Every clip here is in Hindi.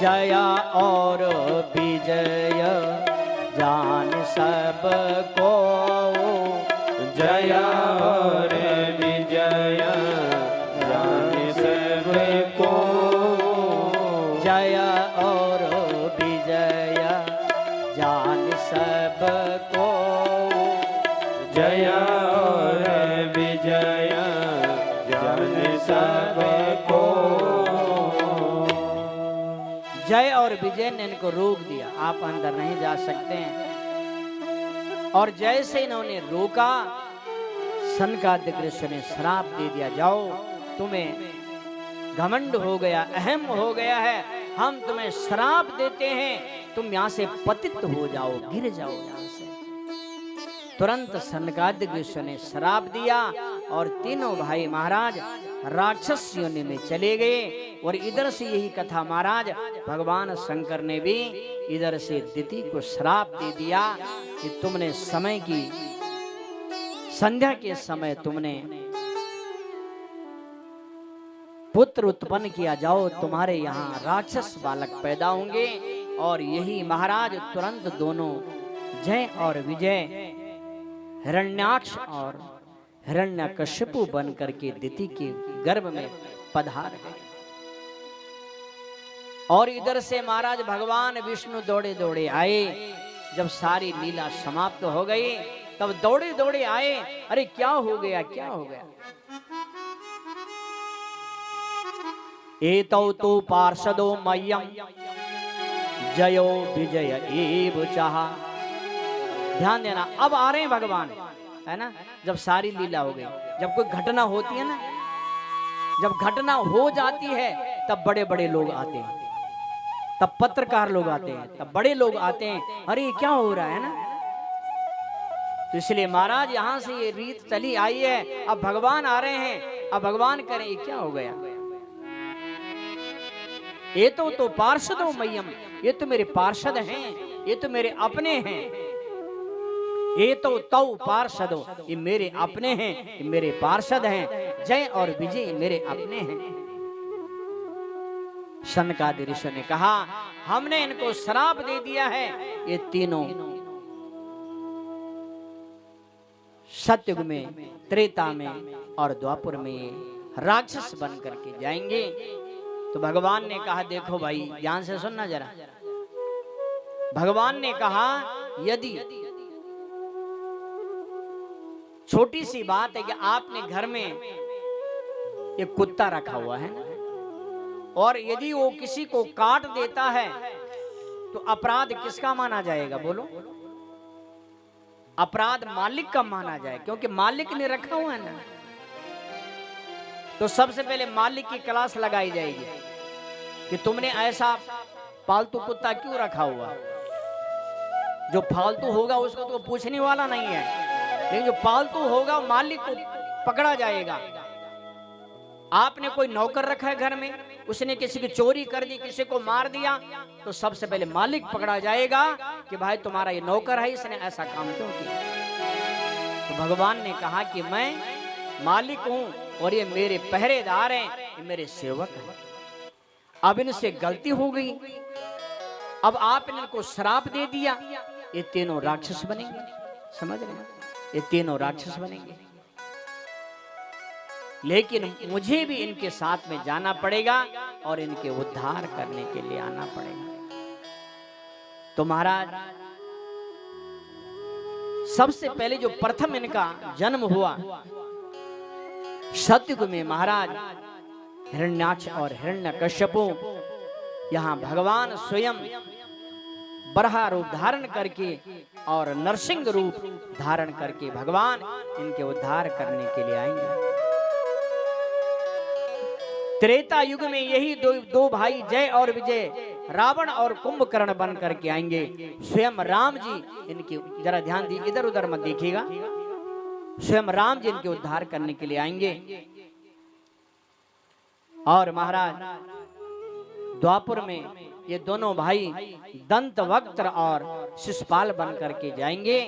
जय और विजय जान सबको, जय और विजय जान सबको, जय और विजय जान सबको, जय और विजय जान सबको। जय और विजय ने इनको रोक दिया, आप अंदर नहीं जा सकते हैं। और जैसे इन्होंने रोका, सनकादिक ऋषि ने श्राप दे दिया, जाओ तुम्हें घमंड हो गया, अहम हो गया है, हम तुम्हें श्राप देते हैं, तुम यहाँ से पतित हो जाओ, गिर जाओ यहाँ से। तुरंत सनकादिक ऋषि ने श्राप दिया और तीनों भाई महाराज राक्षस योनि में चले गए। और इधर से यही कथा महाराज भगवान शंकर ने भी इधर से दिति को श्राप दे दिया कि तुमने समय की संध्या के समय तुमने पुत्र उत्पन्न किया, जाओ तुम्हारे यहाँ राक्षस बालक पैदा होंगे। और यही महाराज तुरंत दोनों जय और विजय हिरण्याक्ष और हिरण्यकशिपु बन करके दिति के गर्भ में पधार गए। और इधर से महाराज भगवान विष्णु दौड़े दौड़े आए। जब सारी लीला समाप्त हो गई तब दौड़े दौड़े आए, अरे क्या हो गया, क्या हो गया। एतौ तु पार्षदो मह्यम जयो विजय एव चाहा। ध्यान देना, अब आ रहे हैं भगवान, है ना। जब सारी लीला हो गई, जब कोई घटना होती है ना, जब घटना हो जाती है तब बड़े बड़े लोग आते हैं, तब पत्रकार लोग आते हैं, तब बड़े लोग आते हैं, अरे क्या हो रहा है ना। तो इसलिए महाराज यहां से ये रीत चली आई है, अब भगवान आ रहे हैं, अब भगवान करें ये क्या हो गया। ये तो पार्षदों मह्यम, ये तो मेरे पार्षद हैं, ये तो मेरे अपने हैं। ये तो तौ पार्षदों, ये मेरे अपने हैं, ये मेरे पार्षद हैं। जय और विजय मेरे अपने हैं। सनकादिक ऋषि ने कहा, हमने इनको श्राप दे दिया है, ये तीनों सतयुग में, त्रेता में और द्वापर में राक्षस बन करके जाएंगे। तो भगवान ने कहा, देखो भाई ध्यान से सुनना जरा। भगवान ने कहा, यदि छोटी सी बात है कि आपने घर में एक कुत्ता रखा हुआ है और यदि वो किसी को काट देता है तो अपराध किसका माना जाएगा, बोलो। अपराध मालिक का माना जाए, क्योंकि मालिक ने रखा हुआ है ना। तो सबसे पहले मालिक की क्लास लगाई जाएगी कि तुमने ऐसा पालतू कुत्ता क्यों रखा हुआ। जो फालतू होगा उसको तो पूछने वाला नहीं है, लेकिन जो पालतू होगा मालिक को पकड़ा जाएगा। आपने कोई नौकर रखा है घर में, उसने किसी की चोरी कर दी, किसी को मार दिया, तो सबसे पहले मालिक पकड़ा जाएगा कि भाई तुम्हारा ये नौकर है, इसने ऐसा काम क्यों किया। तो भगवान ने कहा कि मैं मालिक हूं और ये मेरे पहरेदार हैं, ये मेरे सेवक हैं। अब इनसे गलती हो गई, अब आपने इनको श्राप दे दिया, ये तीनों राक्षस बनेंगे। समझ रहे हैं, ये तीनों राक्षस बनेंगे। लेकिन मुझे भी इनके साथ में जाना पड़ेगा और इनके उद्धार करने के लिए आना पड़ेगा। तो महाराज सबसे पहले जो प्रथम इनका जन्म हुआ सतयुग में, महाराज हिरण्याक्ष और हिरण्यकश्यपु, यहाँ भगवान स्वयं बरहा रूप धारण करके और नरसिंह रूप धारण करके भगवान इनके उद्धार करने के लिए आएंगे। त्रेता युग में यही दो भाई जय और विजय रावण और कुंभकर्ण बन करके आएंगे। स्वयं राम जी इनके, जरा ध्यान दीजिए, इधर उधर मत देखिएगा, स्वयं राम जी इनके उद्धार करने के लिए आएंगे। और महाराज द्वापर में ये दोनों भाई दंत वक्त्र और शिशुपाल बन करके जाएंगे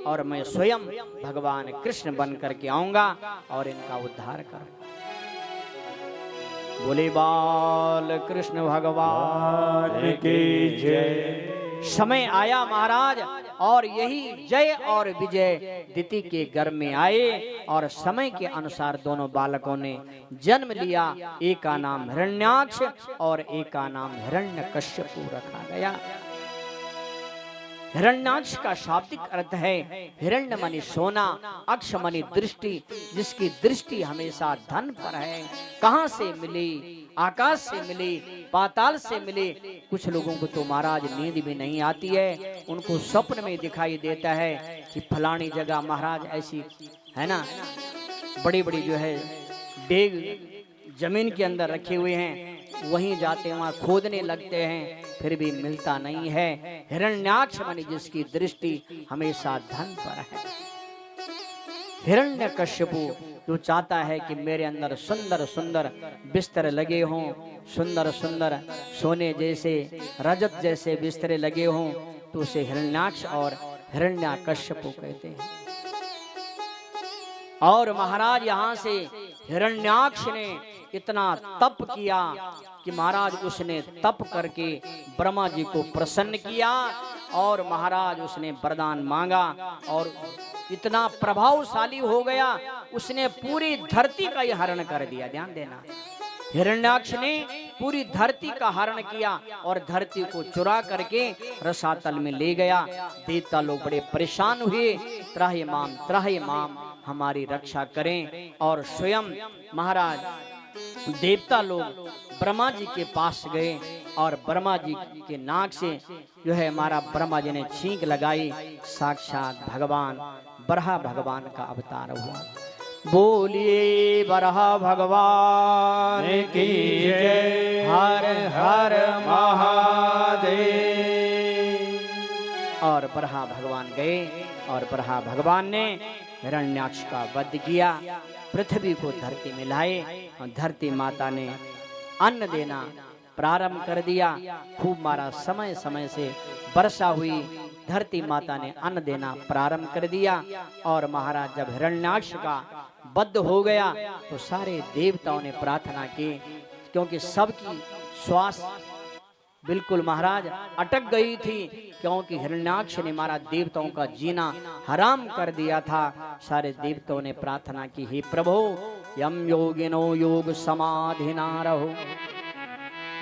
और मैं स्वयं भगवान कृष्ण बन करके आऊंगा और इनका उद्धार करूंगा। बोले बाल कृष्ण भगवान की जय। समय आया महाराज और यही जय और विजय दिति के गर्भ में आए और समय के अनुसार दोनों बालकों ने जन्म लिया। एक का नाम हिरण्याक्ष और एक का नाम हिरण्यकश्यपु रखा गया। हिरण्याक्ष का शाब्दिक अर्थ है हिरण्य मणि सोना, अक्ष मणि दृष्टि, जिसकी दृष्टि हमेशा धन पर है। कहां से मिली? आकाश से मिली, पाताल से मिली। कुछ लोगों को तो महाराज नींद भी नहीं आती है, उनको स्वप्न में दिखाई देता है कि फलानी जगह महाराज ऐसी है ना, बड़ी बड़ी जो है डेग जमीन के अंदर रखे हुए हैं, वहीं जाते वहां खोदने लगते हैं, फिर भी मिलता नहीं है। हिरण्याक्ष मणि जिसकी दृष्टि हमेशा धन पर है। हिरण्यकश्यपु जो चाहता है कि मेरे अंदर सुंदर सुंदर बिस्तर लगे हों, सुंदर सुंदर सोने जैसे रजत जैसे बिस्तरे लगे हों, तो उसे हिरण्याक्ष और हिरण्यकश्यपु कहते हैं। और महाराज यहां से हिरण्याक्ष ने इतना तप किया कि महाराज उसने तप करके ब्रह्मा जी को प्रसन्न किया और महाराज उसने वरदान मांगा और इतना प्रभावशाली हो गया, उसने पूरी धरती का ही हरण कर दिया। ध्यान देना, हिरण्याक्ष ने पूरी धरती का हरण किया और धरती को चुरा करके रसातल में ले गया। देवता लोग बड़े परेशान हुए, त्राहि माम हमारी रक्षा करें। और स्वयं महाराज देवता लोग ब्रह्मा जी के पास गए और ब्रह्मा जी के नाक से जो है हमारा ब्रह्मा जी ने छींक लगाई। साक्षात भगवान बरहा भगवान का अवतार हुआ। बोलिए बरहा भगवान की जय। हर हर महादेव। और बरहा भगवान गए और बरहा भगवान ने हिरण्याक्ष का वध किया, पृथ्वी को धरती में लाए और धरती माता ने अन्न देना प्रारंभ कर दिया। खूब मारा, समय समय से वर्षा हुई, धरती माता ने अन्न देना प्रारंभ कर दिया। और महाराज जब हिरण्याक्ष का वध हो गया तो सारे देवताओं ने प्रार्थना की, क्योंकि सबकी श्वास बिल्कुल महाराज अटक गई थी, क्योंकि हिरण्याक्ष ने महाराज देवताओं का जीना हराम कर दिया था। सारे देवताओं ने प्रार्थना की, हे प्रभु यम योगिनो योग समाधिना रहो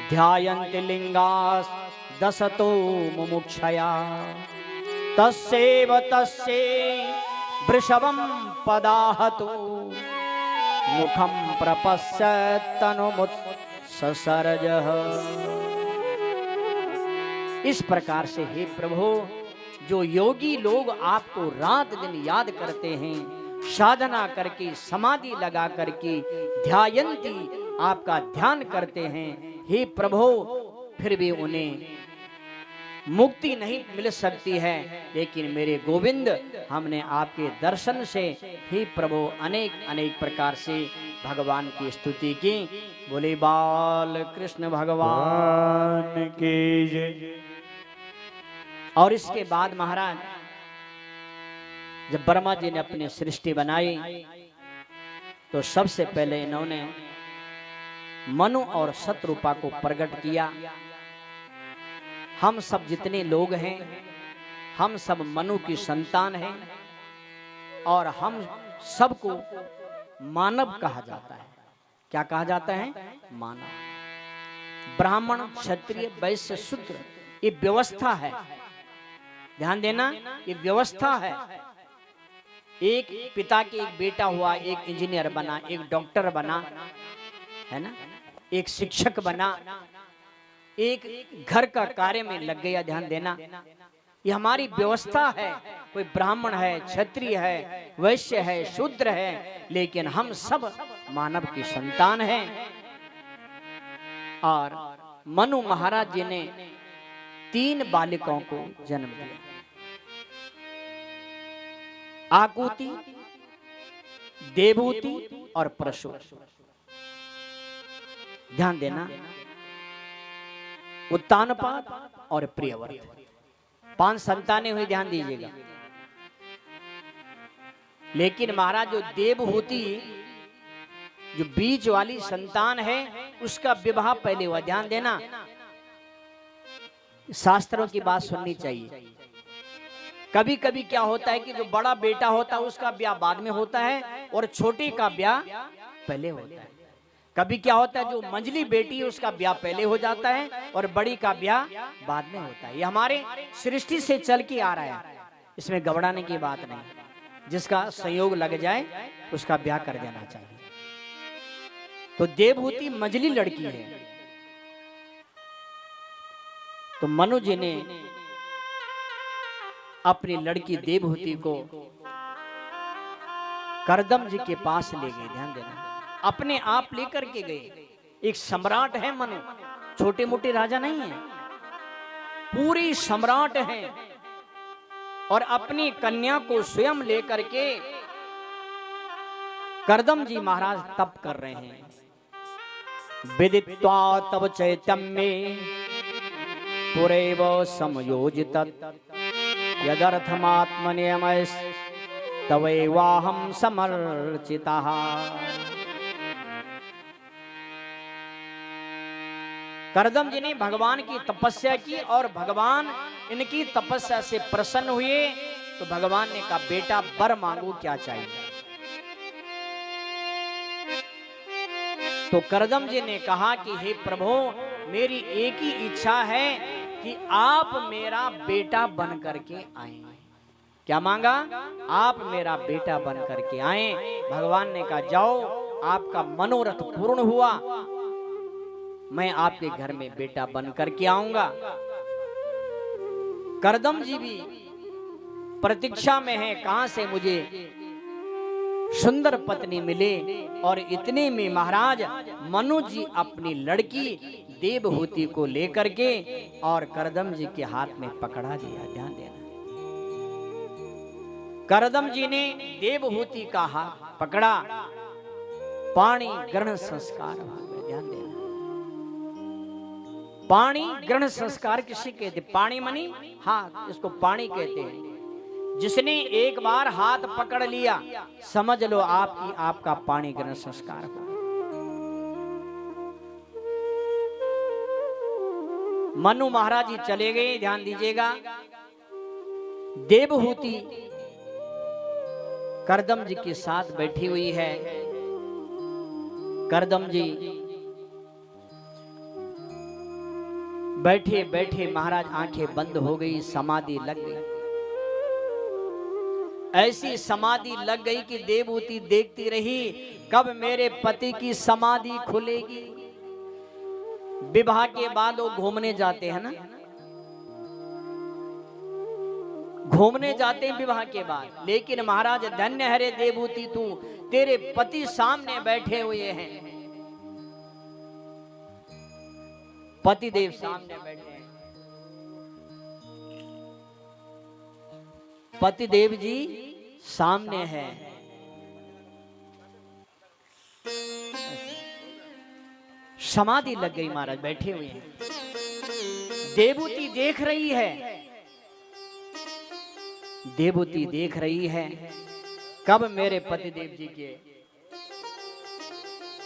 ध्यायन्ति लिंगास दशतो मुमुक्षया तस्यैव तस्यै वृषभं पदाहतु मुखं प्रपश्यत् तनुमुत् ससर्जः। इस प्रकार से हे प्रभु, जो योगी लोग आपको रात दिन याद करते हैं, साधना करके समाधि लगा करके ध्यायन्ति आपका ध्यान करते हैं, हे प्रभु फिर भी उन्हें मुक्ति नहीं मिल सकती है। लेकिन मेरे गोविंद, हमने आपके दर्शन से हे प्रभु अनेक अनेक प्रकार से भगवान की स्तुति की। बोले बाल कृष्ण भगवान की जय। और इसके बाद महाराज जब ब्रह्मा जी ने अपनी सृष्टि बनाई तो सबसे पहले इन्होंने मनु और शत्रुपा को प्रकट किया। हम सब जितने लोग हैं, हम सब मनु की संतान हैं और हम सबको मानव कहा जाता है। क्या कहा जाता है? मानव। ब्राह्मण, क्षत्रिय, वैश्य, शूद्र, ये व्यवस्था है। ध्यान देना, ये व्यवस्था है। एक पिता के एक बेटा हुआ, एक इंजीनियर बना, एक डॉक्टर बना, है ना, एक शिक्षक बना, एक घर का कार्य में लग गया। ध्यान देना, ये हमारी व्यवस्था है। कोई ब्राह्मण है, क्षत्रिय है, वैश्य है, शूद्र है, लेकिन हम सब मानव की संतान हैं। और मनु महाराज जी ने 3 बालिकाओं को जन्म दिया, आकुति, देवहूति और प्रसूति। ध्यान देना, उत्तानपाद और प्रियव्रत, 5 संतानें हुई। ध्यान दीजिएगा। लेकिन महाराज जो देवहूति, जो बीच वाली संतान है, उसका विवाह पहले हुआ। ध्यान देना, शास्त्रों की बात सुननी चाहिए। कभी कभी क्या होता है कि जो बड़ा बेटा होता है उसका ब्याह बाद में होता है और छोटे का ब्याह पहले होता है। कभी क्या होता है जो मंझली बेटी है उसका ब्याह पहले हो जाता है और बड़ी का ब्याह बाद में होता है। ये हमारे सृष्टि से चल के आ रहा है, इसमें घबराने की बात नहीं। जिसका संयोग लग जाए उसका ब्याह कर देना चाहिए। तो देवहूति मंझली लड़की है। तो मनु जी ने अपनी लड़की देवहूति को करदम जी के पास ले गए। ध्यान देना, अपने आप लेकर के गए। एक सम्राट है मनु, छोटे मोटे राजा नहीं है, पूरी सम्राट है। और अपनी कन्या को स्वयं लेकर के करदम जी महाराज तप कर रहे हैं। विदित्वा तब चैतन्ये पुरैव समयोजित यदर्थमात्मनियमय तवैवाहं समर्चितः। करदम जी ने भगवान की तपस्या की और भगवान इनकी तपस्या से प्रसन्न हुए। तो भगवान ने कहा, बेटा वर मांगो, क्या चाहिए। तो करदम जी ने कहा कि हे प्रभु, मेरी एक ही इच्छा है कि आप मेरा बेटा बन करके आए। क्या मांगा? आप मेरा बेटा बन करके आए। भगवान ने कहा, जाओ, आपका मनोरथ पूर्ण हुआ, मैं आपके घर में बेटा बन करके आऊंगा। करदम जी भी प्रतीक्षा में है, कहां से मुझे सुंदर पत्नी मिले। और इतने में महाराज मनु जी अपनी लड़की देवहूति को लेकर के और करदम जी के हाथ में पकड़ा दिया। ध्यान देना, करदम जी ने देवहूति का हाथ पकड़ा, पाणी ग्रहण संस्कार हो गया। ध्यान देना, पाणी ग्रहण संस्कार किसे कहते? पाणी मनी हाथ, इसको पाणी कहते हैं। जिसने एक बार हाथ पकड़ लिया, समझ लो आपका पाणी ग्रहण संस्कार हो। मनु महाराज जी चले गए। ध्यान दीजिएगा, देवहूति करदम जी के साथ बैठी हुई है। करदम जी बैठे बैठे महाराज आंखें बंद हो गई, समाधि लग गई। ऐसी समाधि लग गई कि देवहूति देखती रही, कब मेरे पति की समाधि खुलेगी। विवाह के बाद वो घूमने जाते हैं ना, घूमने जाते हैं विवाह के बाद। लेकिन महाराज धन्य है रे देवहूति तू, तेरे पति सामने बैठे हुए हैं। पतिदेव सामने बैठे हैं। पतिदेव जी सामने हैं। समाधि लग गई, महाराज बैठे हुए हैं। देवहूति देख रही है, देवहूति देख रही है, कब मेरे पतिदेव जी के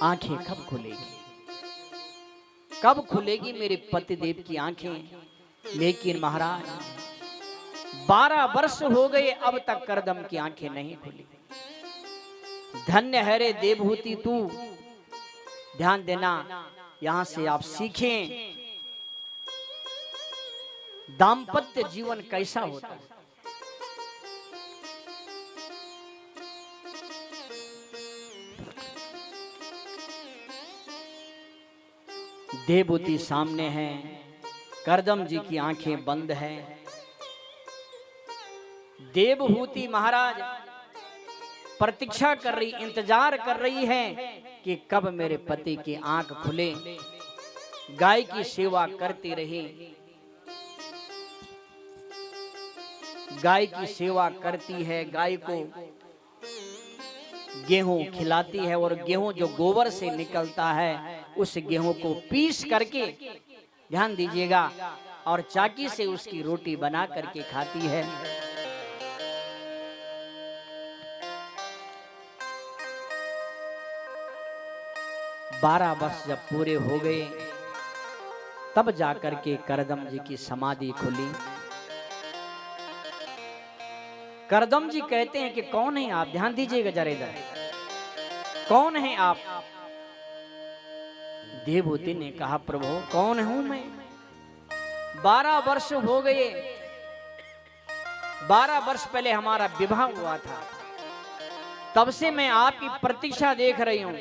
आंखें कब खुलेगी, कब खुलेगी मेरे पतिदेव की आंखें। लेकिन महाराज 12 वर्ष हो गए, अब तक करदम की आंखें नहीं खुली। धन्य है रे देवहूति तू। ध्यान देना, यहां से आप सीखें दाम्पत्य जीवन कैसा होता है। देवहूति सामने है, करदम जी की आंखें बंद हैं। देवहूति महाराज प्रतीक्षा कर रही, इंतजार कर रही है कि कब मेरे पति की आंख खुले। गाय की सेवा करती रही, गाय की सेवा करती है, गाय को गेहूं खिलाती है और गेहूं जो गोबर से निकलता है उस गेहूं को पीस करके, ध्यान दीजिएगा, और चाकी से उसकी रोटी बना करके खाती है। 12 वर्ष जब पूरे हो गए तब जाकर के करदम जी की समाधि खुली। करदम जी कहते हैं कि कौन है आप, ध्यान दीजिएगा जरा इधर, कौन है आप? देवहूति ने कहा प्रभु कौन हूं मैं, 12 वर्ष हो गए, 12 वर्ष पहले हमारा विवाह हुआ था, तब से मैं आपकी प्रतीक्षा देख रही हूं,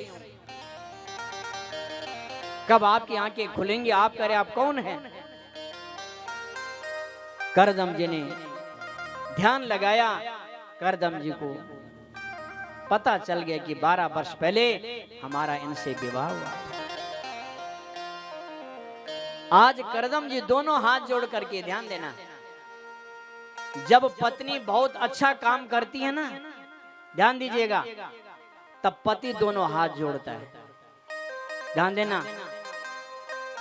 कब आपकी आंखें खुलेंगी, आप कह रहे आप कौन हैं? करदम जी ने ध्यान लगाया, करदम जी को पता चल गया कि 12 वर्ष पहले हमारा इनसे विवाह हुआ। आज करदम जी दोनों हाथ जोड़ करके, ध्यान देना, जब पत्नी बहुत अच्छा काम करती है ना, ध्यान दीजिएगा, तब पति दोनों हाथ जोड़ता है, ध्यान देना।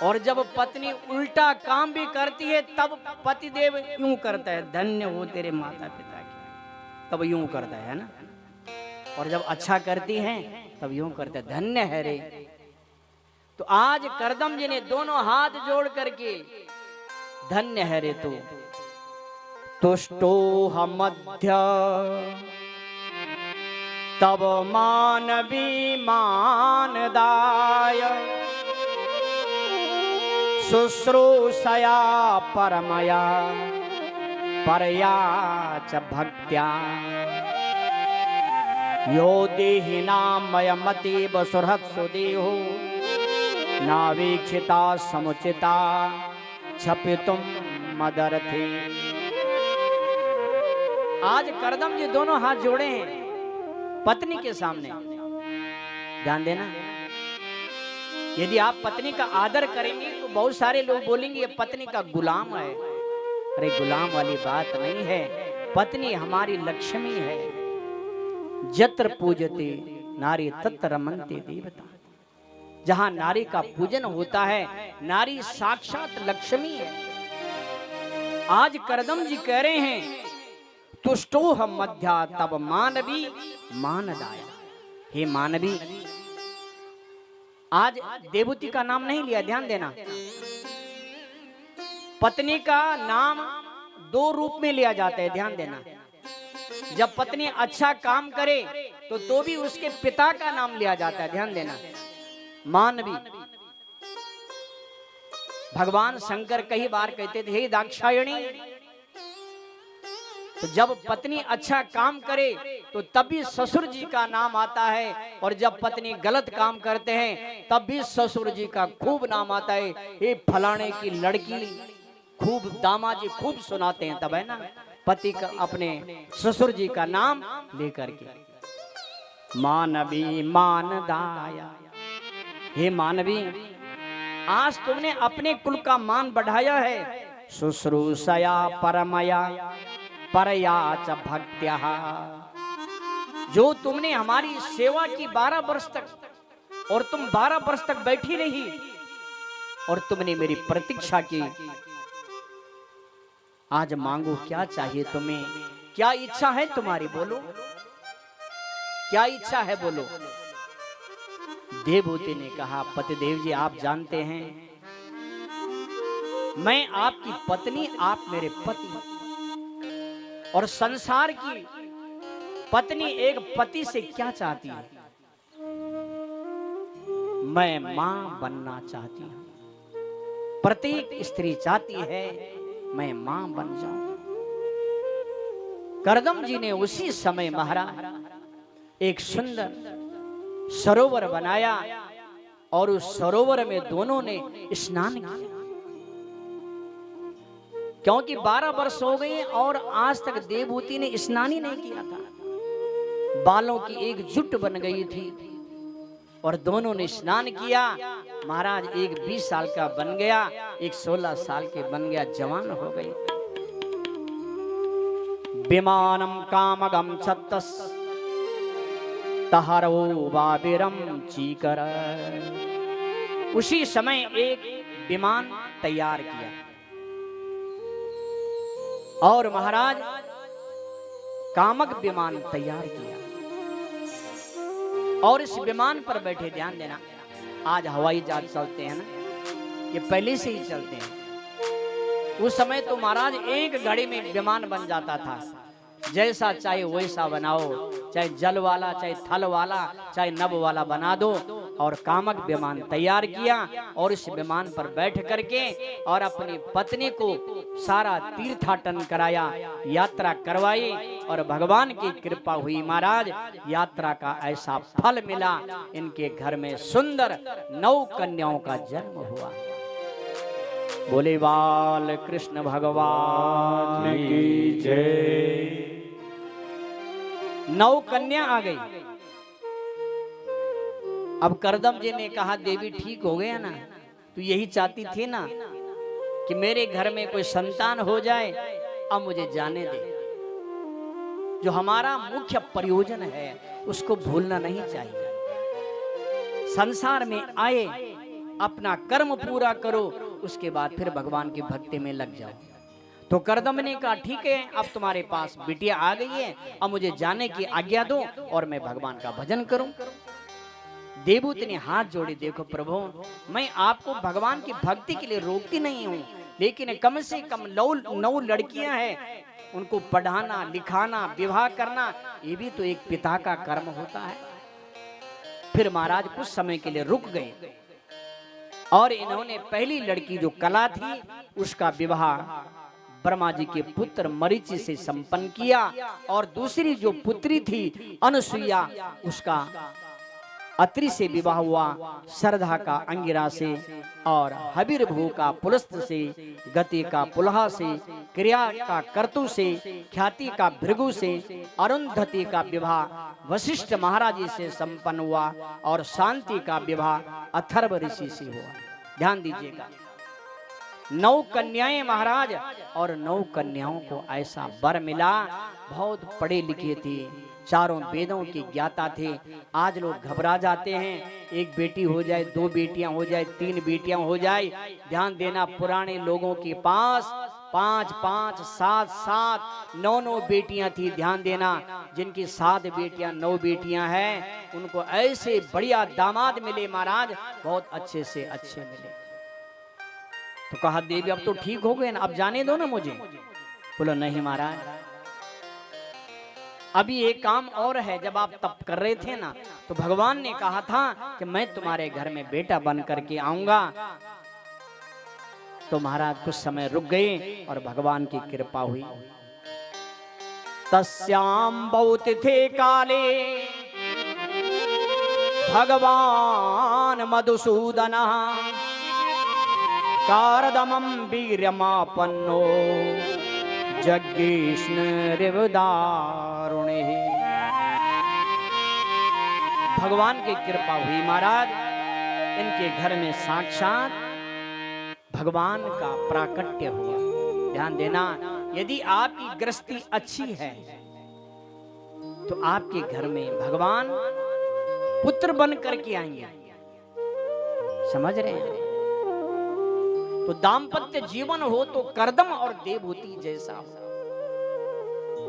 और जब पत्नी उल्टा काम भी करती है तब पतिदेव यूं करता है, धन्य हो तेरे माता पिता की, तब यूं करता है ना। और जब अच्छा करती हैं तब यूं करता है, धन्य है रे। तो आज करदम जी ने दोनों हाथ जोड़ करके, धन्य है रे तू, तुष्टो हम मध्य तब मानवी मानदाय शुश्रूषया परमया परया च भक्त्या यो देहिनामयमतीव सुहृत्सु देहो नावीक्षिता समुचिता छपितुम मदरथे। आज करदम जी दोनों हाथ जोड़े हैं पत्नी के सामने, ध्यान देना। यदि आप पत्नी का आदर करेंगे तो बहुत सारे लोग बोलेंगे ये पत्नी का गुलाम है। अरे गुलाम वाली बात नहीं है, पत्नी हमारी लक्ष्मी है। जत्र पूजते नारी तत्र रमन्ते देवता, जहां नारी का पूजन होता है नारी साक्षात लक्ष्मी है। आज करदम जी कह रहे हैं तुष्टोह मध्या तब मानवी मानदाय, हे मानवी। आज देवहूति का नाम नहीं लिया, ध्यान देना। पत्नी का नाम 2 रूप में लिया जाता है, ध्यान देना। जब पत्नी अच्छा काम करे तो भी उसके पिता का नाम लिया जाता है, ध्यान देना, मानवी। भगवान शंकर कई बार कहते थे हे दाक्षायणी, तो जब पत्नी अच्छा काम करे तो तब भी ससुर जी का नाम आता है, और जब पत्नी गलत काम करते हैं तब भी ससुर जी का खूब नाम आता है। ये फलाने की लड़की, खूब दामाजी खूब सुनाते हैं, तब है ना पति का अपने ससुर जी का नाम लेकर के। मानवी मानदाया, हे मानवी, आज तुमने अपने कुल का मान बढ़ाया है। शुश्रूषया परमया परया च भक्त्या, जो तुमने हमारी सेवा की 12 वर्ष तक, और तुम 12 वर्ष तक बैठी रही और तुमने मेरी प्रतीक्षा की। आज मांगो क्या चाहिए तुम्हें, क्या इच्छा है तुम्हारी, बोलो क्या इच्छा है, बोलो। देवहूति ने कहा पतिदेव जी आप जानते हैं मैं आपकी पत्नी, आप मेरे पति, और संसार की पत्नी एक पति से क्या चाहती है? मैं मां बनना चाहती हूं। प्रत्येक स्त्री चाहती है मैं मां बन जाऊं। करदम जी ने उसी समय महाराज एक सुंदर सरोवर बनाया और उस सरोवर में दोनों ने स्नान किया। क्योंकि 12 वर्ष हो गए और आज तक देवहूति ने स्नान ही नहीं किया था। बालों की एक जुट बन गई थी और दोनों ने स्नान किया। महाराज एक 20 साल का बन गया, एक 16 साल के बन गया, जवान हो गए। विमानम कामगम छत्तस तहरो बाबिरम चीकर। उसी समय एक विमान तैयार किया और महाराज कामक विमान तैयार किया और इस विमान पर बैठे, ध्यान देना, आज हवाई जहाज चलते हैं ना, ये पहले से ही चलते हैं। उस समय तो महाराज एक घड़ी में विमान बन जाता था, जैसा चाहे वैसा बनाओ, चाहे जल वाला, चाहे थल वाला, चाहे नभ वाला बना दो। और कामक विमान तैयार किया और इस विमान पर बैठ करके और अपनी पत्नी को सारा तीर्थाटन कराया, यात्रा करवाई और भगवान की कृपा हुई महाराज, यात्रा का ऐसा फल मिला, इनके घर में सुंदर 9 कन्याओं का जन्म हुआ। बोले बाल कृष्ण भगवान की जय। 9 कन्या आ गई। अब करदम जी ने कहा देवी ठीक हो गया ना, तू यही चाहती थी ना कि मेरे घर में कोई संतान हो जाए, अब मुझे जाने दे। जो हमारा मुख्य प्रयोजन है उसको भूलना नहीं चाहिए। संसार में आए, अपना कर्म पूरा करो, उसके बाद फिर भगवान की भक्ति में लग जाओ। तो करदम ने कहा ठीक है, अब तुम्हारे पास बिटिया आ गई है, अब मुझे जाने की आज्ञा दो और मैं भगवान का भजन करूं। देवदूत ने हाथ जोड़े, देखो प्रभु, मैं आपको भगवान की भक्ति के लिए रोकती नहीं हूँ, लेकिन कम से कम 9 लड़कियां हैं, उनको पढ़ाना लिखाना विवाह करना ये भी तो एक पिता का कर्म होता है। फिर महाराज कुछ समय के लिए रुक गए और इन्होंने पहली लड़की जो कला थी उसका विवाह ब्रह्मा जी के पुत्र मरीचि से संपन्न किया और दूसरी जो पुत्री थी अनुसुईया उसका अत्रि से विवाह हुआ, श्रद्धा का अंगिरा से और हबीरभू का पुलस्त से, गति का पुलहा से, क्रिया का कर्तु से, ख्याति का भृगु से, अरुंधति का विवाह वशिष्ठ महाराज जी से संपन्न हुआ और शांति का विवाह अथर्व ऋषि से हुआ। ध्यान दीजिएगा, 9 कन्याएं महाराज, और 9 कन्याओं को ऐसा वर मिला, बहुत पढ़े लिखे थे, चारों वेदों के ज्ञाता थे। आज लोग घबरा जाते हैं, एक बेटी हो जाए, 2 बेटियां हो जाए, 3 बेटियां हो जाए। ध्यान देना, पुराने लोगों के पास 5-5, 7-7, 9 बेटियां थी। ध्यान देना, जिनकी 7 बेटियां 9 बेटियां हैं, उनको ऐसे बढ़िया दामाद मिले महाराज, बहुत अच्छे से अच्छे मिले। तो कहा देवी अब तो ठीक हो गए ना, अब जाने दो ना मुझे। बोलो नहीं महाराज, अभी एक काम और है। जब आप तप कर रहे थे ना, तो भगवान ने कहा था कि मैं तुम्हारे घर में बेटा बन करके आऊंगा। तो महाराज कुछ समय रुक गए और भगवान की कृपा हुई। तस्याम बहुत थे काले भगवान मधुसूदना कारदमं वीर्यमापन्नो जज्ञेष्ण रिवदारुणे। भगवान की कृपा हुई महाराज, इनके घर में साक्षात भगवान का प्राकट्य हुआ। ध्यान देना, यदि आपकी गृहस्थी अच्छी है तो आपके घर में भगवान पुत्र बन करके आएंगे। समझ रहे हैं? तो दाम्पत्य जीवन हो तो करदम और देवहूति जैसा हो,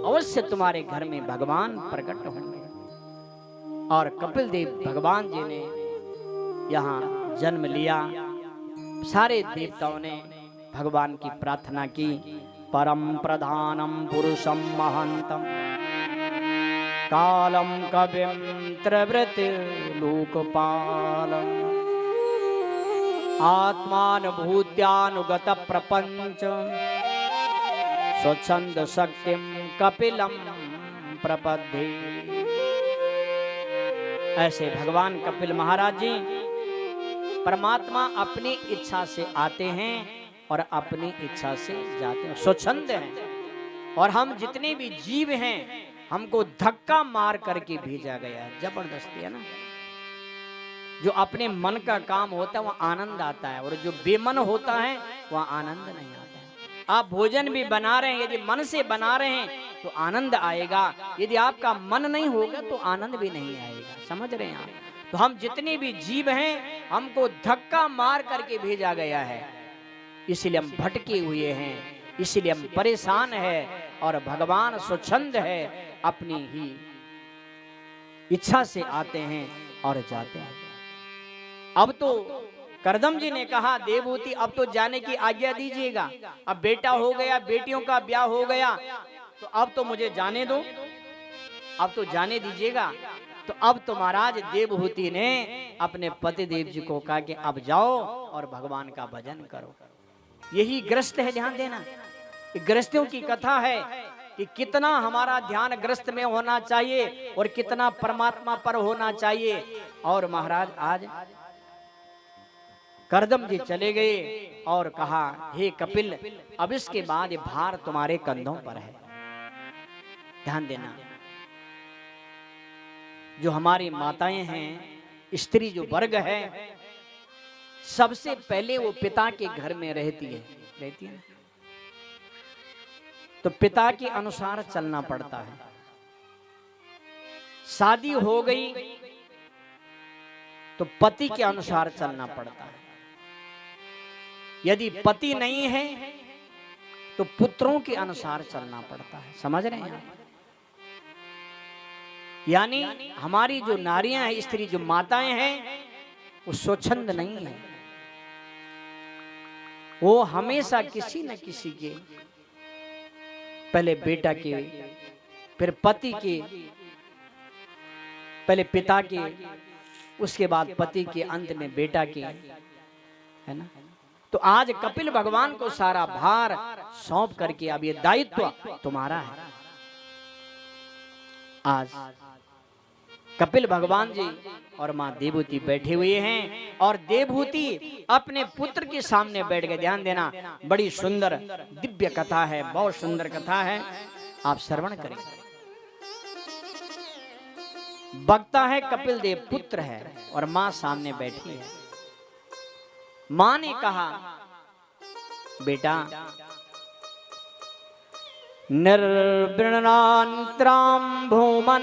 अवश्य तुम्हारे घर में भगवान प्रकट होंगे। और कपिल देव भगवान जी ने यहाँ जन्म लिया। सारे देवताओं ने भगवान की प्रार्थना की। परम प्रधानम पुरुषम महंतम कालम कविम त्रिवृत लोकपालम आत्मानुभूत्यानुगत प्रपंच स्वच्छंद शक्तिम कपिलम प्रपद्ये। ऐसे भगवान कपिल महाराज जी परमात्मा अपनी इच्छा से आते हैं और अपनी इच्छा से जाते हैं, स्वच्छंद हैं। और हम जितने भी जीव हैं, हमको धक्का मार करके भेजा गया है, जबरदस्ती है ना। जो अपने मन का काम होता है वह आनंद आता है, और जो बेमन होता है वह आनंद नहीं आता है। आप भोजन भी बना रहे हैं, यदि मन से बना रहे हैं तो आनंद आएगा, यदि आपका मन नहीं होगा तो आनंद भी नहीं आएगा। समझ रहे हैं आप? तो हम जितने भी जीव हैं, हमको धक्का मार करके भेजा गया है, इसलिए हम भटके हुए हैं, इसलिए हम परेशान हैं। और भगवान स्वच्छंद है, अपनी ही इच्छा से आते हैं और जाते हैं। अब तो करदम जी ने कहा देवहूति अब तो जाने की आज्ञा दीजिएगा, अब बेटा हो गया, बेटियों का ब्याह हो गया, तो अब तो मुझे जाने दो, अब तो जाने दीजिएगा। तो अब तो महाराज देवहूति ने अपने पति देव जी को कहा कि अब जाओ और भगवान का भजन करो। यही ग्रस्त है, ध्यान देना, ग्रस्तों की कथा है कि कितना हमारा ध्यान ग्रस्त में होना चाहिए और कितना परमात्मा पर होना चाहिए। और महाराज आज करदम जी चले गए और कहा हे कपिल, अब इसके बाद ये भार तुम्हारे कंधों पर है। ध्यान देना, जो हमारी माताएं हैं, स्त्री जो वर्ग है, सबसे पहले वो पिता के घर में रहती है ना, तो पिता के अनुसार चलना पड़ता है। शादी हो गई तो पति के अनुसार चलना पड़ता है। यदि पति नहीं है तो पुत्रों के अनुसार चलना पड़ता है। समझ रहे हैं आप? यानी हमारी जो नारियां हैं, स्त्री जो माताएं हैं, वो स्वच्छंद नहीं है, वो हमेशा किसी न किसी के, पहले बेटा के, फिर पति के, पहले पिता के, उसके बाद पति के, अंत में बेटा के, है ना। तो आज कपिल भगवान को सारा भार सौंप करके अब ये दायित्व तुम्हारा है। आज कपिल भगवान जी और मां देवहूति बैठे हुए हैं और देवहूति अपने पुत्र के सामने बैठ गए। ध्यान देना, बड़ी सुंदर दिव्य कथा है, बहुत सुंदर कथा है, आप श्रवण करें। वक्ता है कपिल देव, पुत्र है और मां सामने बैठी है। मां ने कहा बेटा, निर्वृणांतराम भूमन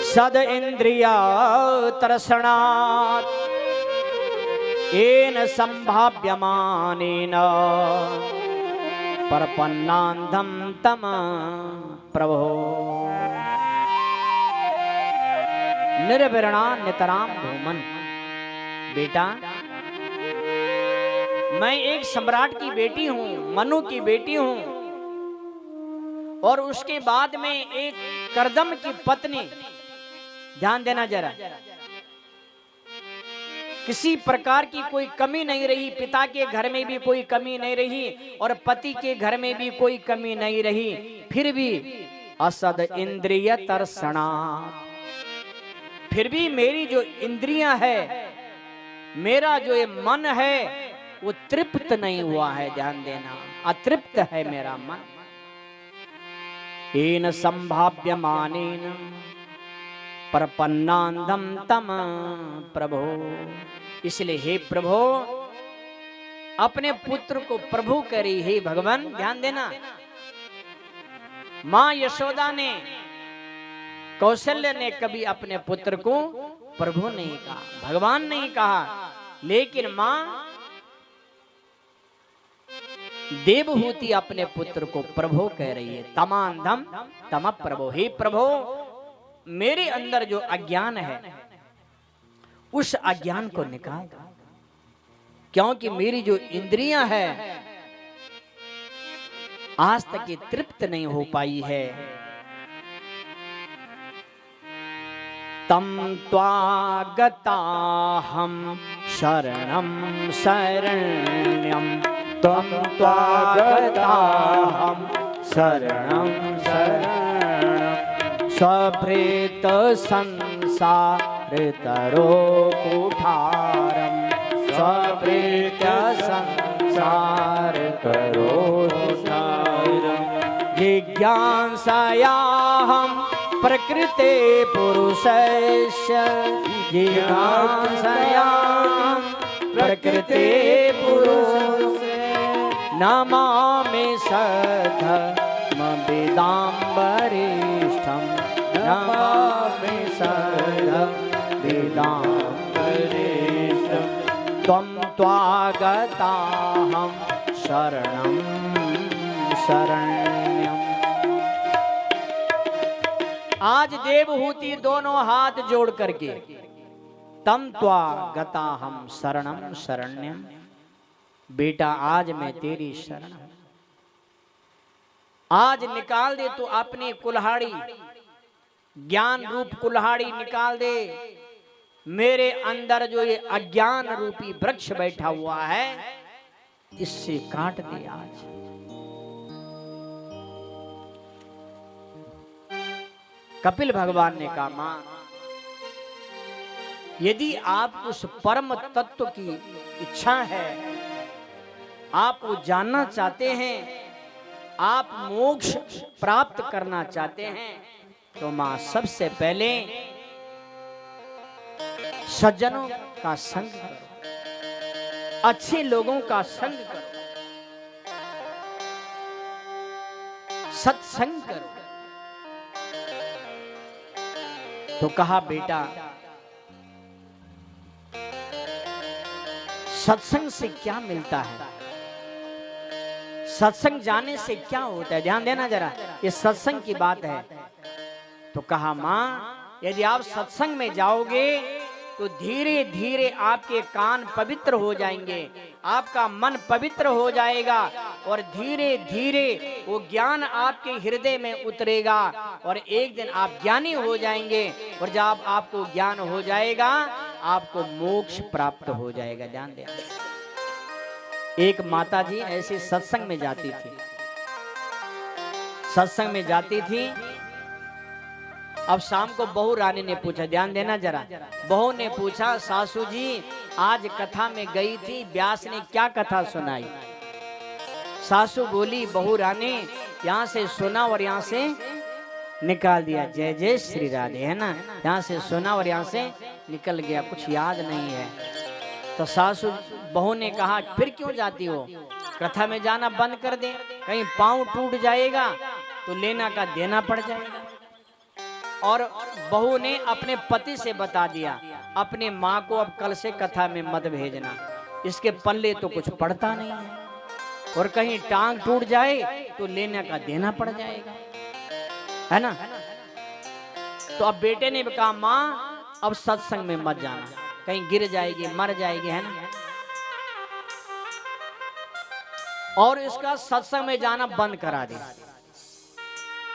सद इंद्रिया तरसणात् येन संभाव्यमानेन परपन्नांधम तम प्रभो। निर्वृणा नितराम भूमन, बेटा मैं एक सम्राट की बेटी हूं, मनु की बेटी हूं, और उसके बाद में एक करदम की पत्नी। ध्यान देना जरा, किसी प्रकार की कोई कमी नहीं रही, पिता के घर में भी कोई कमी नहीं रही और पति के घर में भी कोई कमी नहीं रही, फिर भी असद इंद्रिय तर्षणा, फिर भी मेरी जो इंद्रियां है, मेरा जो ये मन है, वो तृप्त नहीं हुआ है। ध्यान देना, अतृप्त है मेरा मन। येन संभाव्यमानेन परपन्नांधम तम प्रभो। इसलिए हे प्रभु, अपने पुत्र को प्रभु करी, हे भगवान। ध्यान देना, मां यशोदा ने, कौशल्य ने कभी अपने पुत्र को प्रभु नहीं कहा, भगवान नहीं कहा, लेकिन मां देवहूति अपने पुत्र को प्रभु कह रही है। तमांधम तम प्रभु, हे प्रभु, मेरे अंदर जो अज्ञान है उस अज्ञान को निकाल दो, क्योंकि मेरी जो इंद्रियां हैं आज तक ये तृप्त नहीं हो पाई है। तम त्वागताहम शरणम शरण्यम, तम त्वागताहम शरणम शरणम, स्वभृत संसार तरो कुठारम, स्वभृत संसार करो कुठारम, जिज्ञासायाहम प्रकृते पुरुषस्य, जिज्ञासायाहम प्रकृते पुरुषस्य, नमामि सद्धम्मविदां वरिष्ठं, नमामि सद्धम्मविदां वरिष्ठं, त्वं त्वागताहं शरणं शरण्यम्। आज देवहूति दोनों हाथ जोड़ करके तम त्वा गता हम शरणम शरण्यम। बेटा आज मैं तेरी शरण हूं, आज निकाल दे तू अपनी कुल्हाड़ी, ज्ञान रूप कुल्हाड़ी निकाल दे। मेरे अंदर जो ये अज्ञान रूपी वृक्ष बैठा हुआ है इससे काट दे आज। कपिल भगवान ने कहा, मां यदि आप उस परम तत्व की इच्छा है, आप वो जानना चाहते हैं, आप मोक्ष प्राप्त करना चाहते हैं, तो मां सबसे पहले सज्जनों का संग करो, अच्छे लोगों का संग करो, सत्संग करो। तो कहा बेटा सत्संग से क्या मिलता है, सत्संग जाने से क्या होता है, ध्यान देना जरा, ये सत्संग की बात है। तो कहा मां यदि आप सत्संग में जाओगे तो धीरे धीरे आपके कान पवित्र हो जाएंगे, आपका मन पवित्र हो जाएगा और धीरे धीरे वो ज्ञान आपके हृदय में उतरेगा और एक दिन आप ज्ञानी हो जाएंगे। और जब आपको ज्ञान हो जाएगा आपको मोक्ष प्राप्त हो जाएगा। ध्यान दें, एक माता जी ऐसे सत्संग में जाती थी, सत्संग में जाती थी। अब शाम को बहू रानी ने पूछा, ध्यान देना जरा, बहू ने पूछा सासू जी आज कथा में गई थी, व्यास ने क्या कथा सुनाई। सासू बोली, बहू रानी यहाँ से सुना और यहाँ से निकाल दिया। जय जय श्री राधे, है ना, यहाँ से सुना और यहाँ से निकल गया, कुछ याद नहीं है। तो सासू बहू ने कहा फिर क्यों जाती हो, कथा में जाना बंद कर दे, कहीं पांव टूट जाएगा तो लेना का देना पड़ जाएगा। और बहू ने अपने पति से बता दिया, अपने माँ को अब कल से कथा में मत भेजना, इसके पल्ले तो कुछ पड़ता नहीं है और कहीं टांग टूट जाए तो लेने का देना पड़ जाएगा, है ना। तो अब बेटे ने कहा माँ अब सत्संग में मत जाना, कहीं गिर जाएगी मर जाएगी, है ना। और इसका सत्संग में जाना बंद करा दिया।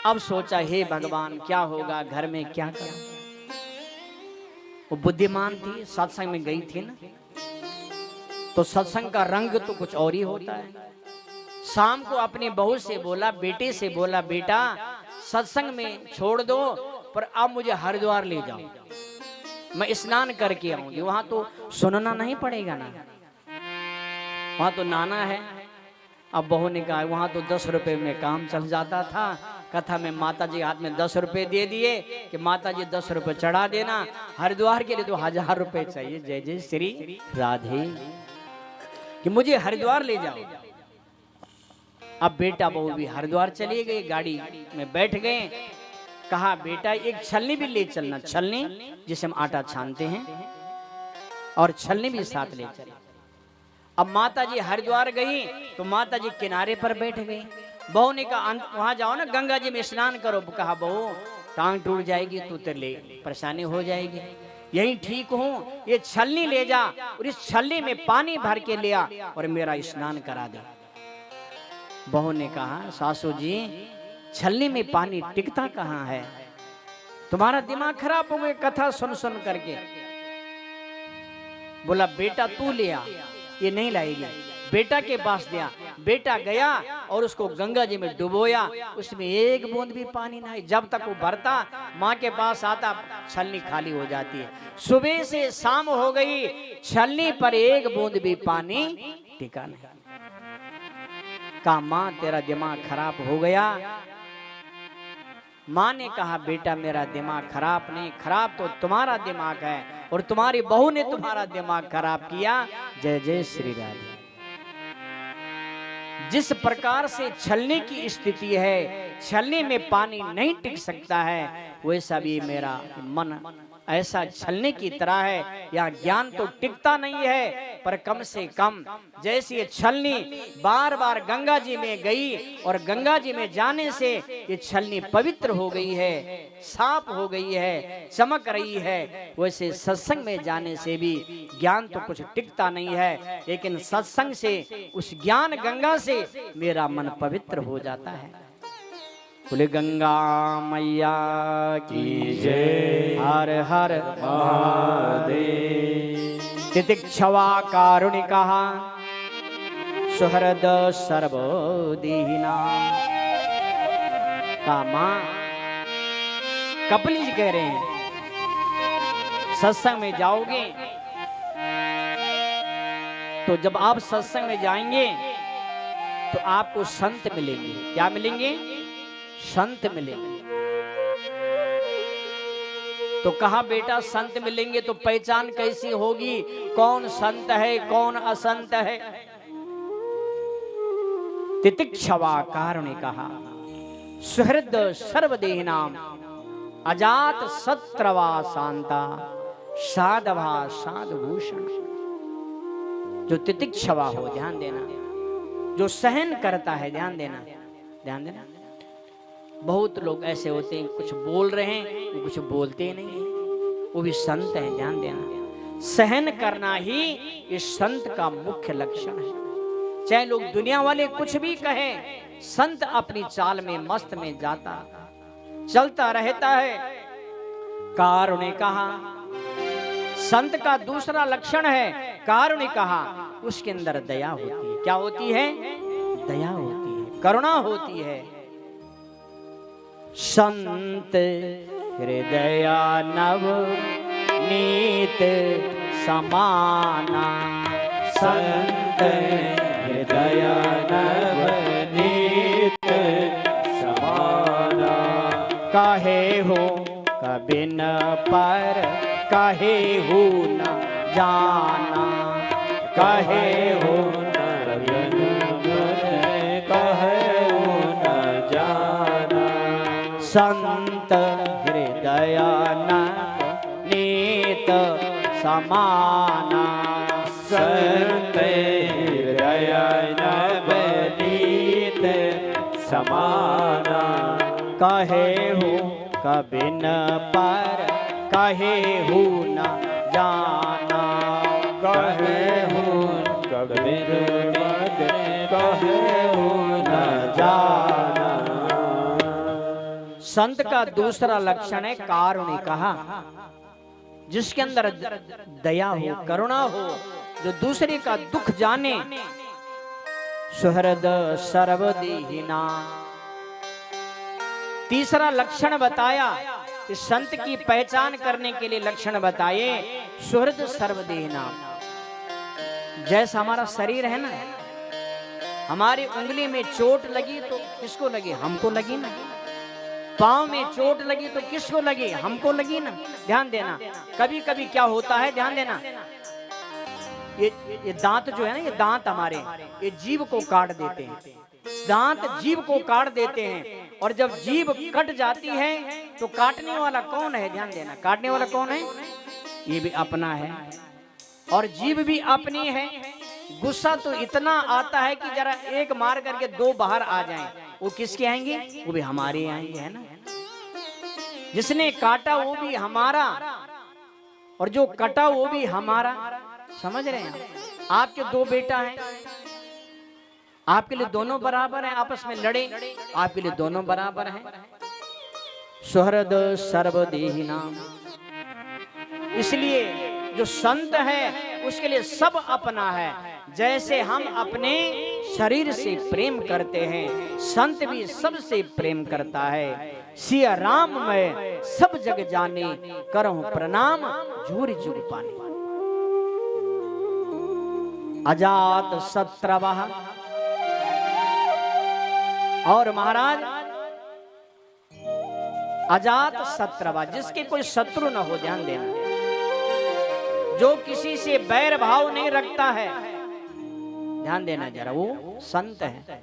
अब सोचा हे भगवान क्या होगा, घर में क्या करूं। वो बुद्धिमान थी, सत्संग में गई थी ना, तो सत्संग का रंग तो कुछ और ही होता है। शाम को अपनी बहू से बोला, बेटे से बोला, बेटा सत्संग में छोड़ दो पर अब मुझे हरिद्वार ले जाओ, मैं स्नान करके आऊंगी, वहां तो सुनना नहीं पड़ेगा ना, वहां तो नाना है। अब बहू ने कहा वहां तो 10 रुपए में काम चल जाता था, कथा में माता जी हाथ में 10 रुपए दे दिए कि माता जी 10 रुपए चढ़ा देना, हरिद्वार के लिए तो 1000 रुपए चाहिए। जय जय श्री राधे, कि मुझे हरिद्वार ले जाओ। अब बेटा बहू भी हरिद्वार चले गए, गाड़ी में बैठ गए। कहा बेटा एक छलनी भी ले चलना, छलनी जिसे हम आटा छानते हैं, और छलनी भी साथ ले चले। अब माता जी हरिद्वार गई तो माता जी किनारे पर बैठ गई। बहू ने कहा वहां जाओ ना, गंगा जी में स्नान करो। कहा बहू टांग टूट जाएगी तो तेरे परेशानी हो जाएगी, यही ठीक हूँ, ये छलनी ले जा और इस छलनी में पानी भर के ले आ और मेरा स्नान करा दे। बहू ने कहा सासू जी छलनी में पानी टिकता कहाँ है, तुम्हारा दिमाग खराब हो गया कथा सुन सुन करके। बोला बेटा तू ले आ, ये नहीं लाएगी। बेटा के पास दिया, बेटा गया और उसको गंगा जी में डुबोया, उसमें एक बूंद भी पानी नहीं। जब तक वो भरता माँ के पास आता छलनी खाली हो जाती है। सुबह से शाम हो गई, छलनी पर एक बूंद भी पानी टिका नहीं। कहा माँ तेरा दिमाग खराब हो गया। माँ ने कहा बेटा मेरा दिमाग खराब नहीं, खराब तो तुम्हारा दिमाग है और तुम्हारी बहू ने तुम्हारा दिमाग खराब किया। जय जय श्री राधे। जिस प्रकार से छलनी की स्थिति है, छलनी में पानी नहीं टिक सकता है, वैसा भी मेरा मन ऐसा छलने की तरह है। यहाँ ज्ञान तो टिकता नहीं है, पर कम से कम जैसे ये छलनी बार बार गंगा जी में गई और गंगा जी में जाने से ये छलनी पवित्र हो गई है, साफ हो गई है, चमक रही है, वैसे सत्संग में जाने से भी ज्ञान तो कुछ टिकता नहीं है, लेकिन सत्संग से, उस ज्ञान गंगा से मेरा मन पवित्र हो जाता है। बोले गंगा मैया की जय। हर हर महादेव। तितिक्षवा कारुणिका सुहृद सर्वदीना। का मां कपिल जी कह रहे हैं, सत्संग में जाओगे तो जब आप सत्संग में जाएंगे तो आपको संत मिलेंगे। क्या मिलेंगे? संत मिलेंगे। तो कहा बेटा संत मिलेंगे तो पहचान कैसी होगी, कौन संत है कौन असंत है? तितिक्षवा कारुणे कहा सुहृद सर्वदेहिनाम अजात सत्रवा शांता साधवा साधुभूषण। जो तितिक्षवा हो, ध्यान देना, जो सहन करता है, ध्यान देना, ध्यान देना। बहुत लोग ऐसे होते हैं, कुछ बोल रहे हैं, कुछ बोलते नहीं हैं, वो भी संत हैं, ध्यान देना। सहन करना ही इस संत का मुख्य लक्षण है। चाहे लोग दुनिया वाले कुछ भी कहें, संत अपनी चाल में मस्त में जाता चलता रहता है। कारुणे कहा, संत का दूसरा लक्षण है कारुणे कहा, उसके अंदर दया होती है। क्या होती है? दया होती है, करुणा होती है। संत हृदय नव नीत समाना। संत हृदय नव नीत समाना। काहे हो कभी न पर काहे हो न जाना। कहे हो न कहे हो न जाना। संत हृदय नव नीत समाना। संत हृदय नव नीत समाना। कहे हो कभी न पर कहे हो न जाना। कहे हो कभी कहे हो न जाना। संत का दूसरा लक्षण है कारुणे कहा, जिसके अंदर दया हो, करुणा हो, जो दूसरे का दुख जाने। सुहृद सर्वदेहिना। तीसरा लक्षण बताया, इस संत की पहचान करने के लिए लक्षण बताए। सुहृद सर्वदेहिना, जैसा हमारा शरीर है ना, हमारी उंगली में चोट लगी तो किसको लगी? हमको लगी ना। पांव में चोट लगी तो किसको लगी? हमको लगी ना। ध्यान देना, कभी कभी क्या होता है, ध्यान देना, ये दांत जो है ना, ये दांत हमारे, ये जीभ को काट देते हैं। दांत जीभ को काट देते हैं, और जब जीभ कट जाती है तो काटने वाला कौन है? ध्यान देना, काटने वाला कौन है? ये भी अपना है, और जीभ भी अपनी है। गुस्सा तो इतना आता है कि जरा एक मार करके दो बाहर आ जाएं, वो किसके आएंगे? वो भी हमारे आएंगे, है ना। जिसने काटा वो भी हमारा, और जो कटा वो भी हमारा। समझ रहे हैं? आपके दो बेटा हैं, आपके लिए दोनों बराबर हैं, आपस में लड़े, आपके लिए दोनों बराबर हैं। सुहृद सर्वदेहिना। इसलिए जो संत है उसके लिए सब अपना है। जैसे हम अपने शरीर से प्रेम करते हैं, संत भी सबसे प्रेम करता है। सिया राम मैं सब जग जाने, करहूं प्रणाम झूर झूर पाने। अजात शत्रवः। और महाराज अजात शत्रवः, जिसके कोई शत्रु न हो, ध्यान देना, जो किसी से बैर भाव नहीं रखता है, ध्यान देना जरा, वो संत है।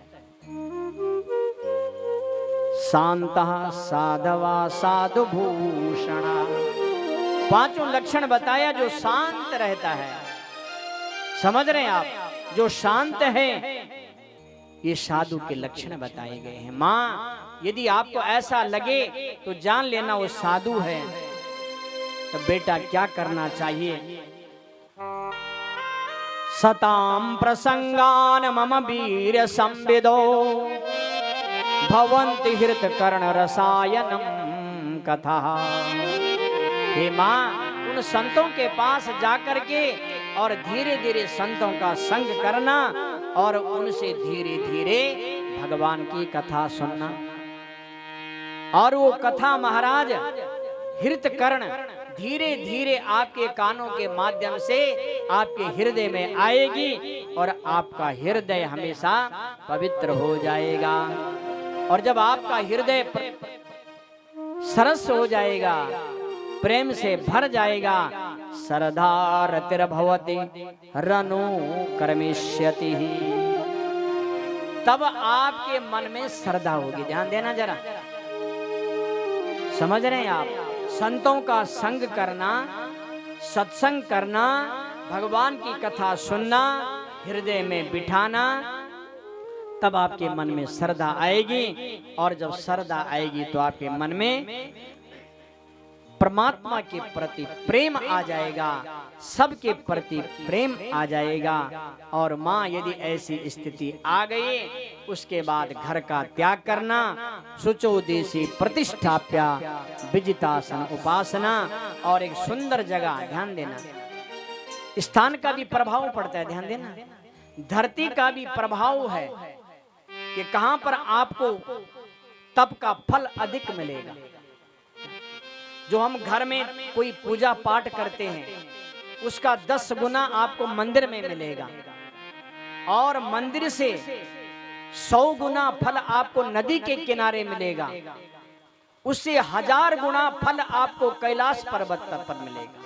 शांतः साधवा साधुभूषणा। पांचों लक्षण बताया जो शांत रहता है। समझ रहे हैं आप, जो शांत है, ये साधु के लक्षण बताए गए हैं। माँ यदि आपको ऐसा लगे तो जान लेना वो साधु है। तो बेटा क्या करना चाहिए? सताम प्रसंगान मम वीर संविदो भवन्ति हृत कर्ण रसायनम कथा। हे माँ, उन संतों के पास जाकर के और धीरे धीरे संतों का संग करना और उनसे धीरे धीरे भगवान की कथा सुनना। और वो कथा महाराज हृत कर्ण धीरे धीरे आपके कानों के माध्यम से आपके हृदय में आएगी और आपका हृदय हमेशा पवित्र हो जाएगा। और जब आपका हृदय सरस हो जाएगा, प्रेम से भर जाएगा, सरधा रतिर्भवति रनु कर्मिष्यति, तब आपके मन में श्रद्धा होगी। ध्यान देना जरा, समझ रहे हैं आप? संतों का संग करना, सत्संग करना, भगवान की कथा सुनना, हृदय में बिठाना, तब आपके मन में श्रद्धा आएगी। और जब श्रद्धा आएगी तो आपके मन में परमात्मा के प्रति प्रेम आ जाएगा, सबके प्रति प्रेम आ जाएगा। और माँ यदि ऐसी स्थिति आ गई, उसके बाद घर का त्याग करना, शुचोदेशी प्रतिष्ठाप्या विजितासन उपासना, और एक सुंदर जगह, ध्यान देना, स्थान का भी प्रभाव पड़ता है, ध्यान देना, धरती का भी प्रभाव है कि कहां पर आपको तप का फल अधिक मिलेगा। जो हम घर में कोई पूजा पाठ करते हैं उसका 10 गुना आपको मंदिर में मिलेगा, और मंदिर से 100 गुना फल आपको नदी के किनारे मिलेगा, उससे 1000 गुना फल आपको कैलाश पर्वत पर मिलेगा।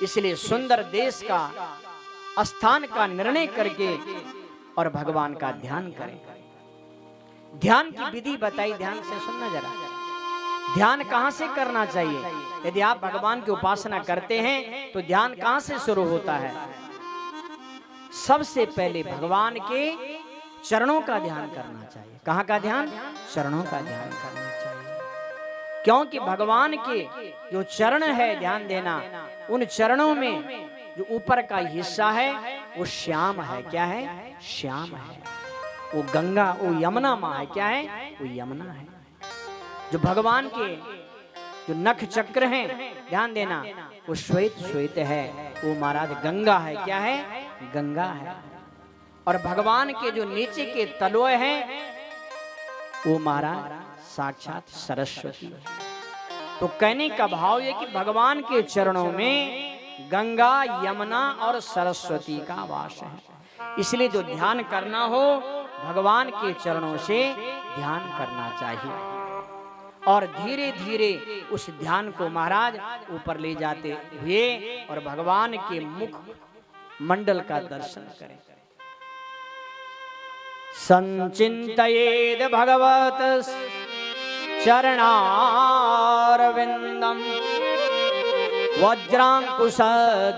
इसलिए सुंदर देश का स्थान का निर्णय करके और भगवान का ध्यान करें। ध्यान की विधि बताई, ध्यान से सुनना जरा। ध्यान कहां से करना चाहिए? यदि आप भगवान की उपासना करते हैं तो ध्यान कहां से शुरू होता है? सबसे पहले भगवान के चरणों का ध्यान करना चाहिए। कहां का ध्यान? चरणों का ध्यान करना चाहिए, क्योंकि भगवान के जो चरण है, ध्यान देना, उन चरणों में जो ऊपर का हिस्सा है वो श्याम है। क्या है? श्याम है। वो गंगा, वो यमुना माँ है। क्या है? वो यमुना है। जो भगवान के जो नख चक्र हैं, ध्यान देना, वो श्वेत श्वेत है, वो महाराज गंगा है। क्या है? गंगा है। और भगवान के जो नीचे के तलवे हैं वो महाराज साक्षात सरस्वती है। तो कहने का भाव ये कि भगवान के चरणों में गंगा, यमुना और सरस्वती का वास है। इसलिए जो ध्यान करना हो भगवान के चरणों से ध्यान करना चाहिए, और धीरे धीरे उस ध्यान को महाराज ऊपर ले जाते हुए और भगवान के मुख मंडल का दर्शन करें। संचिंतयेद भगवत चरणारविंदम वज्रांकुश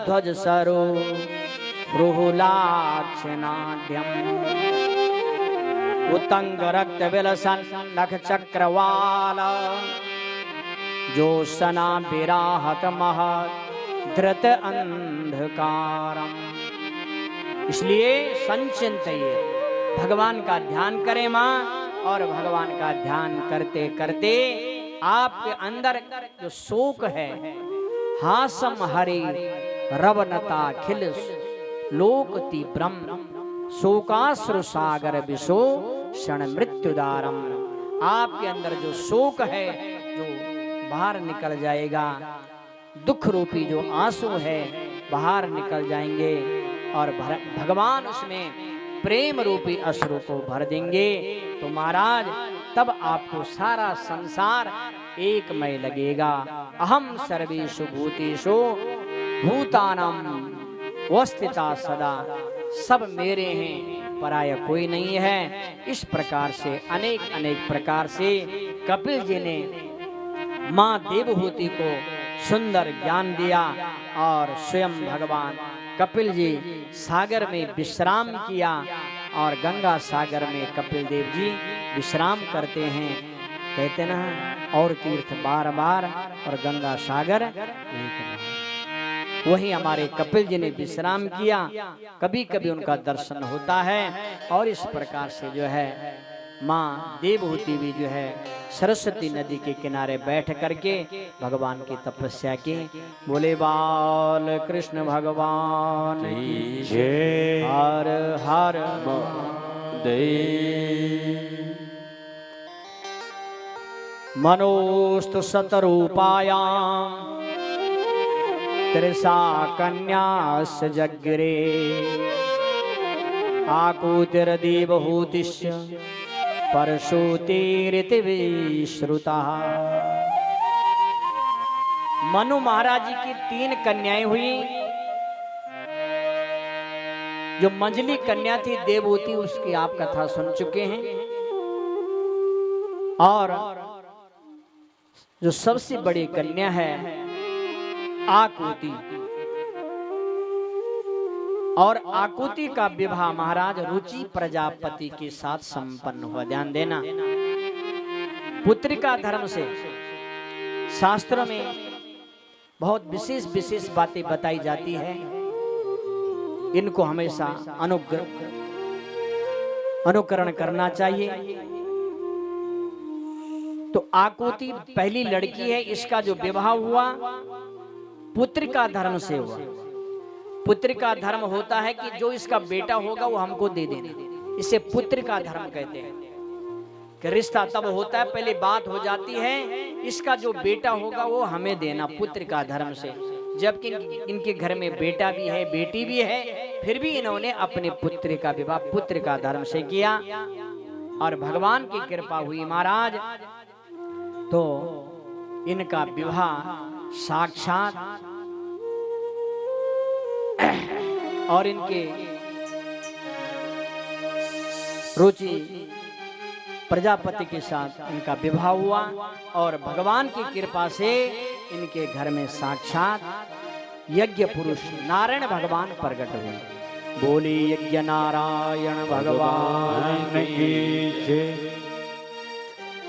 ध्वज सरो रुहुलाक्षनाढ्यम उत्तंग रक्त विलसन नख चक्रवाल जोशना विराहत महत धृत अंधकारम। इसलिए संचिंतये, भगवान का ध्यान करें माँ, और भगवान का ध्यान करते करते आपके अंदर जो शोक है, हासम हरि रवनता खिल लोक तीव्रम शोकाश्रु सागर विशो क्षण मृत्युदारम। आपके अंदर जो शोक है जो बाहर निकल जाएगा, दुख रूपी जो आंसू है बाहर निकल जाएंगे, और भगवान उसमें प्रेम रूपी अश्रु को भर देंगे। तो महाराज तब आपको सारा संसार एकमय लगेगा। अहम सर्वेषु भूतेषु भूतानां वस्थिता सदा, सब मेरे हैं, पराया कोई नहीं है। इस प्रकार से अनेक अनेक प्रकार से कपिल जी ने माँ देवहूति को सुंदर ज्ञान दिया और स्वयं भगवान कपिल जी सागर में विश्राम किया और गंगा सागर में कपिल देव जी विश्राम करते हैं। कहते ना और तीर्थ बार बार और गंगा सागर नहीं करना। वही हमारे कपिल जी ने विश्राम किया, कभी कभी उनका दर्शन होता है। और इस प्रकार से जो है माँ देवहूति भी जो है सरस्वती नदी के किनारे बैठ करके भगवान की तपस्या की। बोले बाल कृष्ण भगवान की जय। हर हर मनोस्तु शतरूपायां त्रिसा कन्यास जग्रे आकूतिर्देवहूतिश्च परशुतिरितिविश्रुता। मनु महाराज जी की 3 कन्याएं हुई। जो मंझली कन्या थी देवहूति, उसकी आप कथा सुन चुके हैं। और जो सबसे बड़ी कन्या है आकुति, और आकुति का विवाह महाराज रुचि प्रजापति के साथ संपन्न हुआ। ध्यान देना, पुत्रिका धर्म से शास्त्रों में बहुत विशेष विशेष बातें बताई जाती है। इनको हमेशा अनुकरण करना चाहिए। तो आकुति पहली लड़की है, इसका जो विवाह हुआ पुत्रिका धर्म से हुआ। पुत्रिका धर्म होता है कि जो इसका बेटा होगा वो हमको दे देना, इसे पुत्रिका धर्म कहते हैं। कि रिश्ता तब होता है, पहले बात हो जाती है इसका जो बेटा होगा वो हमें देना, पुत्रिका धर्म से। जबकि इनके घर में बेटा भी है बेटी भी है, फिर भी इन्होंने अपने पुत्र का विवाह पुत्रिका धर्म से किया। और भगवान की कृपा हुई महाराज, तो इनका विवाह साक्षात और इनके रुचि प्रजापति के साथ इनका विवाह हुआ। और भगवान की कृपा से इनके घर में साक्षात यज्ञ पुरुष नारायण भगवान प्रकट हुए। बोली यज्ञ नारायण भगवान की जय।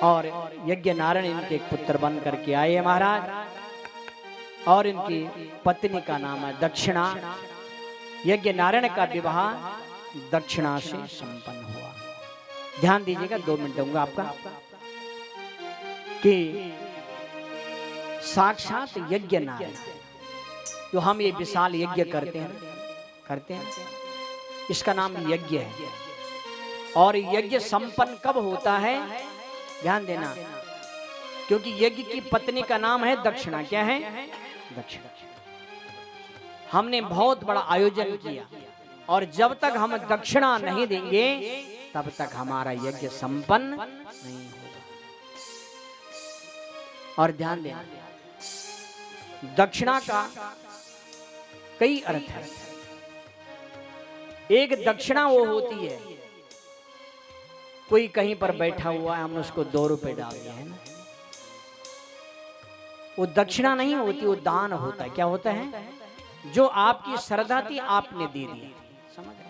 और यज्ञ नारायण इनके एक पुत्र बन करके आए महाराज। और इनकी पत्नी का नाम है दक्षिणा। यज्ञ नारायण का विवाह दक्षिणा से संपन्न हुआ। ध्यान दीजिएगा, 2 मिनट दूंगा आपका। कि साक्षात यज्ञ नारायण, जो हम ये विशाल यज्ञ करते हैं इसका नाम यज्ञ है। और यज्ञ संपन्न कब होता है, ध्यान देना, क्योंकि यज्ञ की पत्नी का नाम है दक्षिणा। क्या है? दक्षिणा। हमने बहुत बड़ा आयोजन किया, और जब तक हम दक्षिणा नहीं देंगे तब तक हमारा यज्ञ संपन्न नहीं होगा। और ध्यान देना, दक्षिणा का कई अर्थ है। एक दक्षिणा वो होती है, कोई कहीं पर बैठा हुआ है, हमने उसको 2 रुपए डाल दिए है ना, वो दक्षिणा नहीं होती, वो दान होता है। क्या होता है? जो आपकी श्रद्धा थी आपने दे दी। समझ रहे?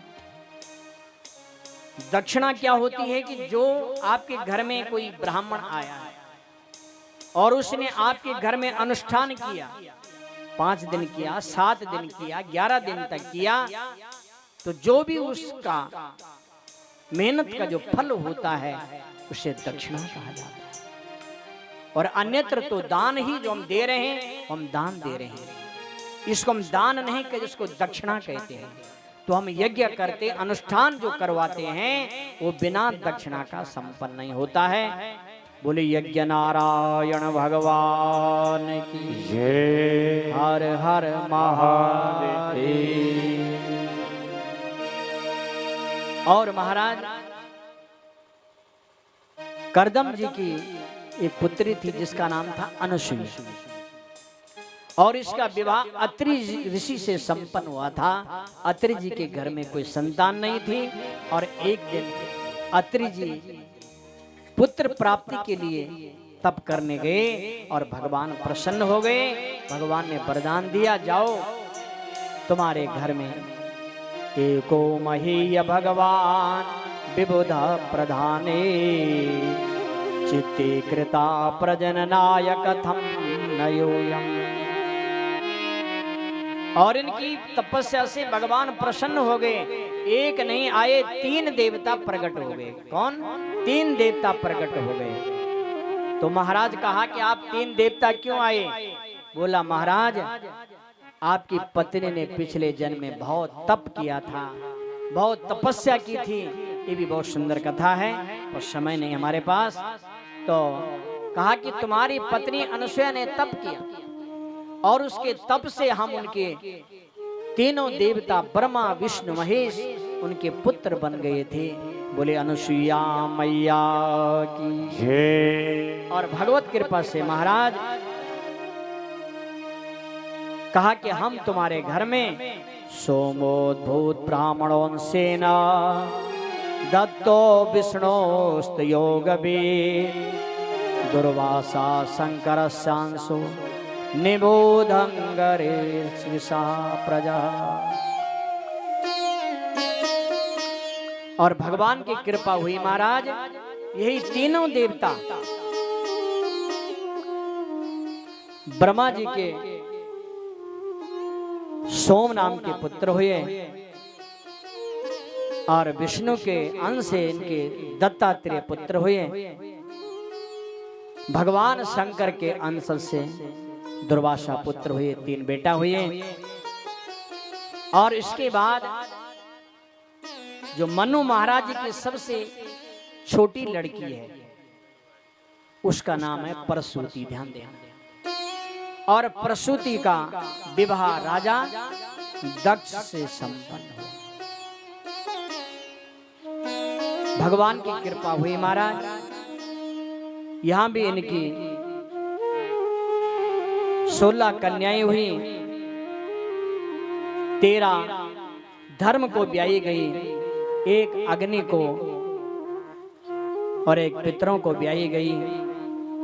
दक्षिणा क्या होती है कि जो आपके घर में कोई ब्राह्मण आया है और उसने आपके घर में अनुष्ठान किया, 5 दिन किया, 7 दिन किया, 11 दिन तक किया, तो जो भी उसका मेहनत का जो फल होता है उसे दक्षिणा कहा जाता है। और अन्यत्र तो दान ही जो हम दे रहे हैं, हम दान दे रहे हैं, इसको हम दान नहीं कहते, इसको दक्षिणा कहते हैं। तो हम यज्ञ करते, अनुष्ठान जो करवाते हैं वो बिना दक्षिणा का संपन्न नहीं होता है। बोले यज्ञ नारायण भगवान की जय। हर हर महादेव। और महाराज करदम जी की एक पुत्री थी जिसका नाम था अनुसुईया, और इसका विवाह अत्रि ऋषि से संपन्न हुआ था। अत्रि जी के घर में कोई संतान नहीं थी, और एक दिन अत्रि जी पुत्र प्राप्ति के लिए तप करने गए और भगवान प्रसन्न हो गए। भगवान ने वरदान दिया, जाओ तुम्हारे घर में एको महीय भगवान विबुध प्रधाने चित्ते कृता प्रजननाय कथम नयोयम। और इनकी तपस्या से भगवान प्रसन्न हो गए। एक नहीं आए, 3 देवता प्रकट हो गए। कौन? 3 देवता प्रकट हो गए। तो महाराज कहा कि आप 3 देवता क्यों आए? बोला, महाराज आपकी पत्नी ने पिछले जन्म में बहुत तप किया था, बहुत तपस्या की थी। ये भी बहुत सुंदर कथा है, और समय नहीं हमारे पास। तो कहा कि तुम्हारी पत्नी अनसुया ने तप किया, और उसके तप से हम उनके तीनों देवता ब्रह्मा विष्णु महेश उनके पुत्र बन गए थे। बोले अनुसुईया मैया की जय। और भगवत कृपा से महाराज कहा कि हम तुम्हारे घर में सोमोद्भूत ब्राह्मणों सेना दत्तो विष्णोस्त योग दुर्वासा शंकर सांसो निबोधंगरे प्रजा। और भगवान की कृपा हुई महाराज, यही तीनों देवता ब्रह्मा जी के सोम नाम के पुत्र हुए, और विष्णु के अंश से इनके दत्तात्रेय पुत्र हुए। भगवान शंकर के अंश से दुर्वासा पुत्र हुए, 3 बेटा हुए। और इसके बाद जो मनु महाराज जी की सबसे छोटी लड़की है, उसका नाम है प्रसूति। ध्यान दें। और प्रसूति का विवाह राजा दक्ष से संपन्न हुआ। भगवान की कृपा हुई महाराज, यहां भी इनकी 16 कन्याएं हुई, 13 धर्म को ब्याई गई, 1 अग्नि को और 1 पितरों को ब्याई गई,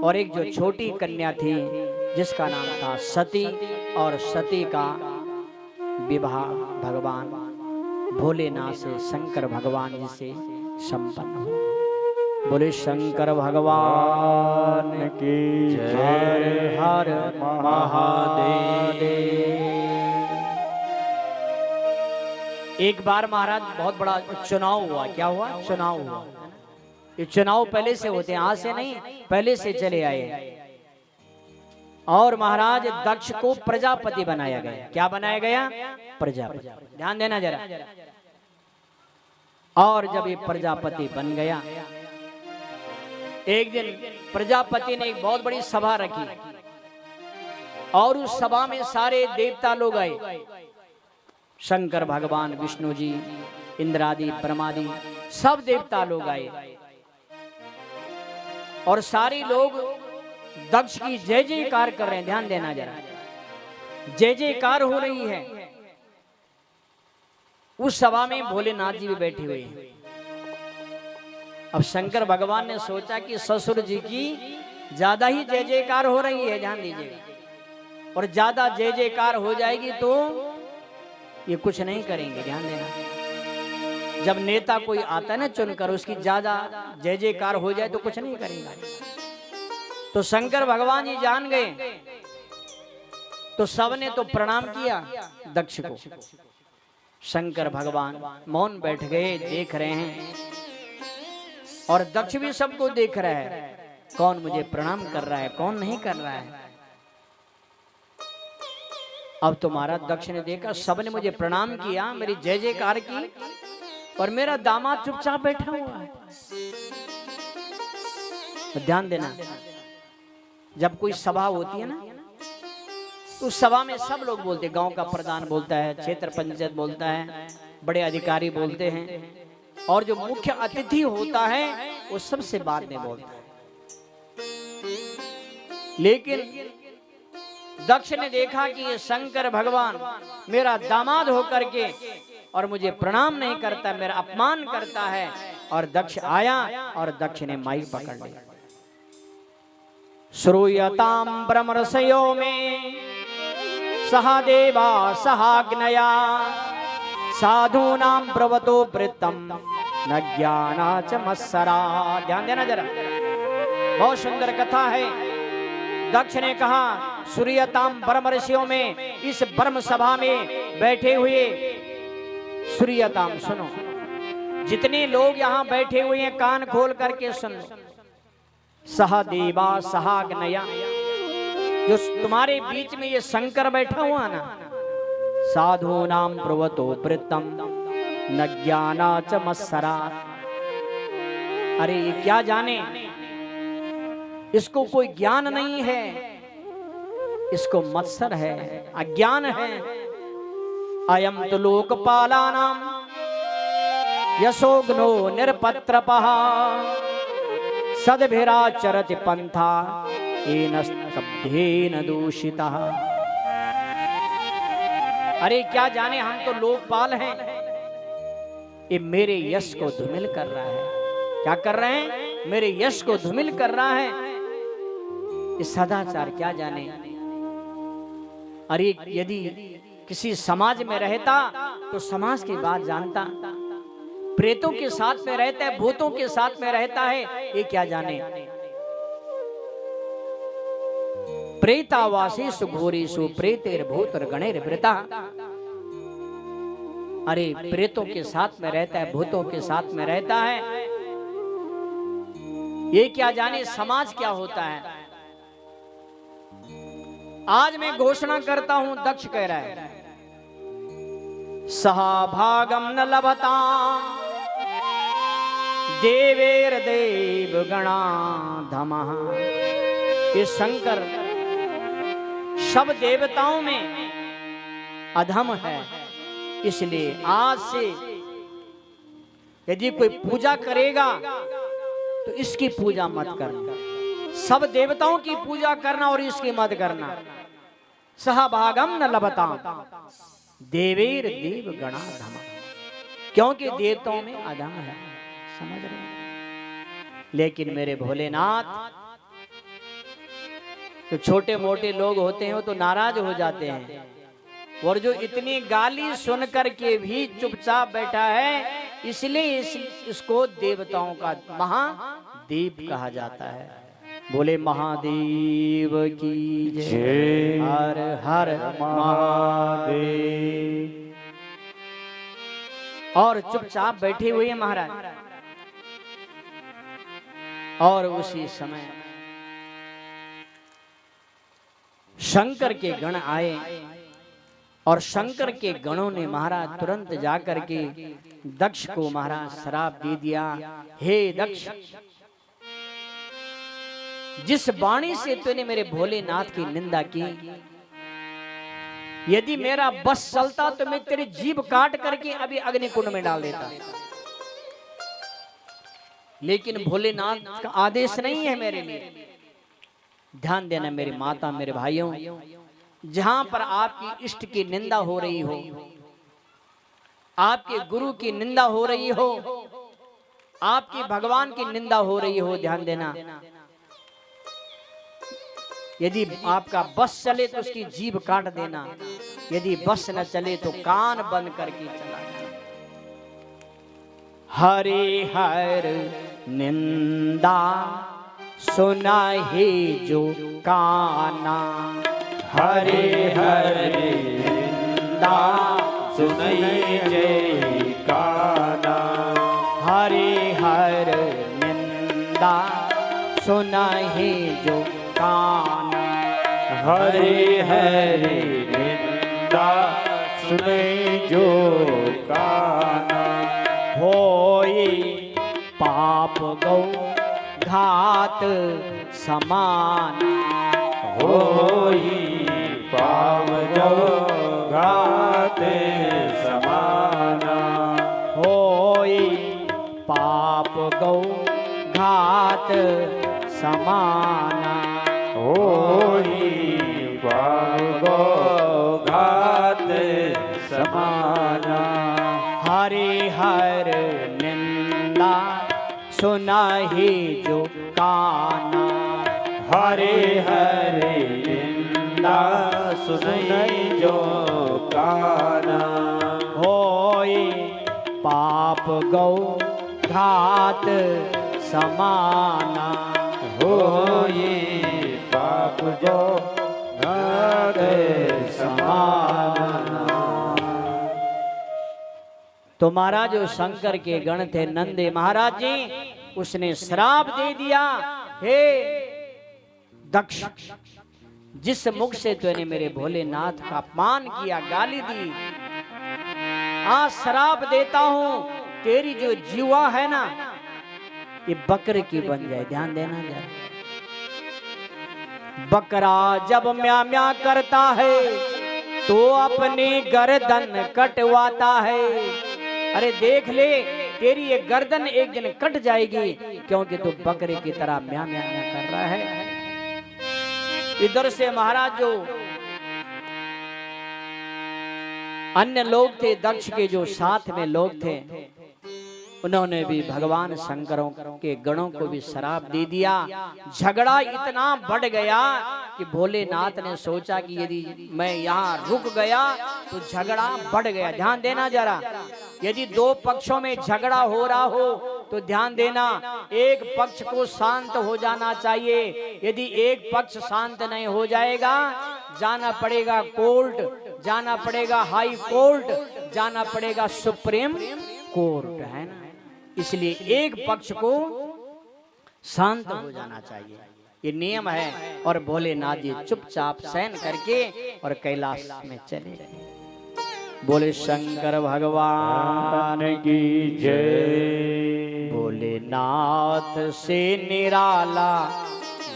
और एक जो छोटी कन्या थी जिसका नाम था सती, और सती का विवाह भगवान भोलेनाथ से शंकर भगवान जी से संपन्न हुआ। बोले शंकर भगवान की जय। हर महादेव। एक बार महाराज बहुत बड़ा चुनाव हुआ। क्या हुआ? चुनाव हुआ। ये चुनाव पहले से होते हैं, आज से नहीं, पहले से चले आए। और महाराज दक्ष को प्रजापति बनाया गया। क्या बनाया गया? प्रजापति। ध्यान देना जरा। और जब ये प्रजापति बन गया, एक दिन प्रजापति ने एक बहुत बड़ी सभा रखी, और उस सभा में सारे देवता लोग आए। शंकर भगवान, विष्णु जी, इंद्रादि, ब्रह्मादि, सब देवता लोग आए। और सारे लोग दक्ष की जय जयकार कर रहे हैं। ध्यान देना जरा, जय जयकार हो रही है। उस सभा में भोलेनाथ जी भी बैठे हुए हैं। अब शंकर भगवान ने सोचा कि ससुर जी की ज्यादा ही जय जयकार हो रही है, ध्यान दीजिएगा, और ज्यादा जय जयकार हो जाएगी तो ये कुछ नहीं करेंगे। ध्यान देना, जब नेता कोई आता है ना चुनकर, उसकी ज्यादा जय जयकार हो जाए तो कुछ नहीं करेंगे। तो शंकर भगवान जी जान गए, तो सबने तो प्रणाम किया दक्ष को। शंकर भगवान मौन बैठ गए, देख रहे हैं, और दक्ष भी सबको देख रहा है, कौन मुझे प्रणाम कर रहा है, कौन नहीं कर रहा है। अब तुम्हारा दक्ष ने देखा, सबने मुझे प्रणाम किया, मेरी जय जयकार की, और मेरा दामाद चुपचाप बैठा हुआ है। तो ध्यान देना, जब कोई सभा होती है ना, तो उस सभा में सब लोग बोलते, गांव का प्रधान बोलता है, क्षेत्र पंचायत बोलता है, बड़े अधिकारी बोलते हैं, और जो मुख्य अतिथि होता है वो सबसे बाद में बोलता है। लेकिन दक्ष ने देखा कि ये शंकर भगवान मेरा दामाद होकर के और मुझे प्रणाम नहीं करता, मेरा अपमान करता है। और दक्ष आया और दक्ष ने माइक पकड़ लिया। श्रूयताम ब्रह्मर्षयो में सहादेवा सहाग्नया साधूनां प्रवतो वृत्तम न ज्ञाना च मत्सरा। ध्यान देना जरा, बहुत सुंदर कथा है। दक्ष ने कहा सूर्यताम ब्रह्मर्षियों में, इस ब्रह्म सभा में बैठे हुए सूर्यताम सुनो, जितने लोग यहाँ बैठे हुए हैं कान खोल करके सुन लो। सहादेवा सहाग्नया, जो तुम्हारे बीच में ये शंकर बैठा हुआ ना, साधु नाम प्रवतो वृत्तम न ज्ञाना च मत्सरा। अरे ये क्या जाने, इसको कोई ज्ञान नहीं है, इसको मत्सर है, अज्ञान है। अयम तो लोकपालानाम यशोग्नो निरपत्रपः सद्भिराचरति पंथा येन स्तब्धेन दूषितः। अरे क्या जाने, हम तो लोकपाल हैं, ये मेरे यश को धूमिल कर रहा है। क्या कर रहे हैं? मेरे यश को धूमिल कर रहा है। ये सदाचार क्या जाने। अरे यदि किसी समाज में रहता तो समाज की बात जानता, प्रेतों के साथ में रहता है, भूतों के साथ में रहता है, ये क्या जाने। प्रेतावासेषु घोरेषु प्रेतैर्भूतैर् गणैर्वृता। अरे प्रेतों के साथ में रहता है, भूतों के साथ में रहता है, ये क्या जाने समाज क्या होता है। आज मैं घोषणा करता हूं, दक्ष कह रहा है, सहाभागम न लभता देवैर्देव गणा धमः। ये शंकर सब देवताओं में अधम है, इसलिए आज से यदि कोई पूजा करेगा तो इसकी पूजा मत करना, सब देवताओं की पूजा करना और इसकी मत करना। सहभागम न लभता देवेर देव गणा धम, क्योंकि देवताओं में अधम है, समझ रहे हैं। लेकिन मेरे भोलेनाथ, तो छोटे मोटे लोग होते हैं वो तो नाराज हो जाते हैं, और जो इतनी गाली सुन कर के भी चुपचाप बैठा है, इसलिए इसको देवताओं का महादेव कहा जाता है। बोले महादेव की जय, हर हर महादेव। और चुपचाप बैठे हुए हैं महाराज। और उसी समय शंकर के गण आए, और शंकर के गणों ने महाराज तुरंत जाकर के दक्ष को महाराज श्राप दे दिया। हे दक्ष, जिस वाणी से तूने मेरे भोलेनाथ की निंदा की, यदि मेरा बस चलता तो मैं तेरी जीभ काट करके अभी अग्नि कुंड में डाल देता, लेकिन भोलेनाथ का आदेश नहीं है मेरे लिए। ध्यान देना मेरी माता, मेरे भाइयों, जहां पर आपकी इष्ट की निंदा हो रही हो, आपके गुरु की निंदा हो रही हो, आपके भगवान की निंदा हो रही हो, ध्यान देना, यदि आपका बस चले तो उसकी जीभ काट देना, यदि बस न चले तो कान बंद करके चला जाना। हरे हर निंदा सुना ही जो काना, हरे हरे निंदा सुनई जय काना, हरे हर निंदा सुना ही जो काना, हरे हरे निंदा सुनई जो काना। होई पाप गौ घात समान, होई पाप जो घात समाना, होई पाप गौ घात समाना, होई पाप गौ घात समाना। हरे हर निंदा सुना ही जो काना, हरे हरे निंदा सुनई जो काना। होई पाप गौ घात समाना। होई पाप जो घात समाना। तो महाराज जो शंकर के गण थे नंदे महाराज जी, उसने श्राप दे दिया, हे दक्ष, जिस मुख से तूने मेरे भोलेनाथ का अपमान किया, गाली दी, आज श्राप देता हूं, तेरी जो जीवा है ना ये बकरे की बन जाए। ध्यान देना जरा, बकरा जब म्या म्या करता है तो अपनी गर्दन कटवाता है। अरे देख ले, तेरी ये गर्दन एक दिन कट जाएगी, क्योंकि तू बकरे की तरह म्या म्या म्या कर रहा है। इधर से महाराज जो अन्य लोग थे, दक्ष के जो साथ में लोग थे, उन्होंने भी भगवान शंकरों के गणों को भी श्राप दे दिया। झगड़ा इतना बढ़ गया कि भोलेनाथ ने सोचा कि यदि मैं यहाँ रुक गया तो झगड़ा बढ़ गया। ध्यान देना जरा, यदि दो पक्षों में झगड़ा हो रहा हो तो ध्यान देना, एक पक्ष को शांत हो जाना चाहिए। यदि एक पक्ष शांत नहीं हो जाएगा, जाना पड़ेगा कोर्ट, जाना पड़ेगा हाई कोर्ट, जाना पड़ेगा सुप्रीम कोर्ट, है ना। इसलिए एक पक्ष को शांत हो जाना चाहिए, ये नियम है। और भोलेनाथ जी चुपचाप सहन करके और कैलाश में चले गए। बोले शंकर भगवान की जय। भोलेनाथ से निराला,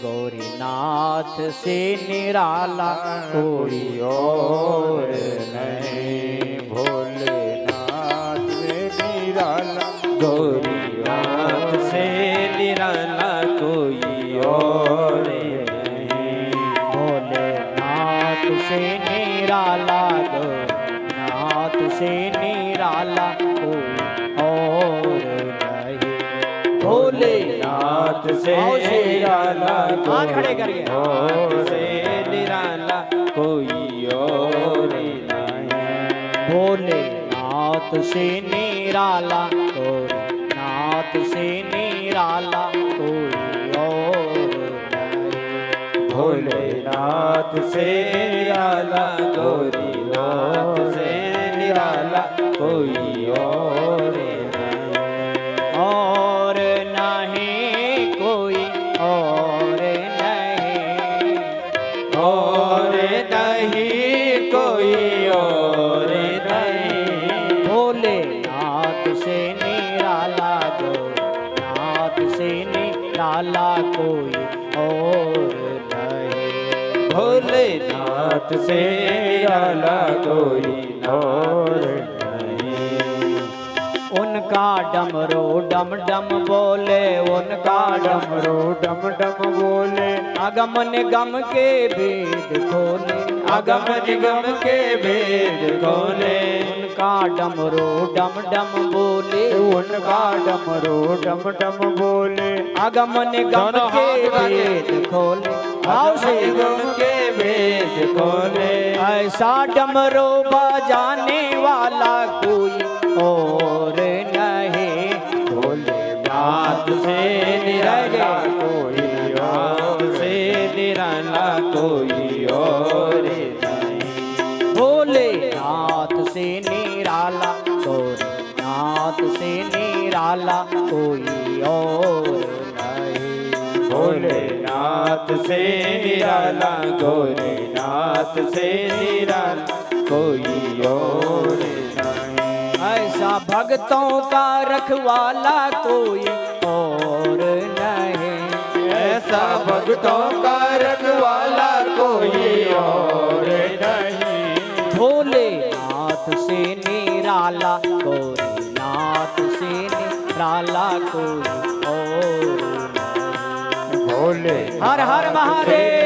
गौरीनाथ से निराला कोई और नहीं। भोलेनाथ से निराला, गौरीनाथ से निराला कोई और नहीं। भोलेनाथ से निराला, गौरीनाथ से निराला कोई और नहीं। भोलेनाथ से निराला, हाथ खड़े करिए, भोलेनाथ से निराला कोई और नहीं। भोलेनाथ से निराला, गौरीनाथ से निराला कोई और नहीं। भोलेनाथ से निराला, गौरीनाथ से निराला कोई और नहीं। और नहीं कोई और नहीं। और नहीं कोई और नहीं। भोलेनाथ से निराला, गौरीनाथ से निराला कोई और नहीं। भोलेनाथ से निराला कोई और नहीं। उनका डमरू डम डम बोले, उनका डमरू डम डम बोले, अगम निगम के भेद खोले, अगम निगम के भेद खोले। उनका डमरू डम डम बोले, उनका डमरू डम डम बोले, अगम निगम के भेद खोले। आओ से निगम के भेद खोले। ऐसा डमरू बजाने वाला कोई और नहीं। भोलेनाथ से निराला कोई, नाथ से निराला कोई और नहीं। भोलेनाथ से निराला, गौरीनाथ से निराला कोई और नहीं। भोलेनाथ से निराला, गौरीनाथ से निराला कोई और नहीं। ऐसा भक्तों का रखवाला कोई और नहीं। ऐसा भक्तों का रखवाला कोई और नहीं। भोलेनाथ से निराला, गौरीनाथ से निराला कोई और नहीं। भोले हर हर महादेव।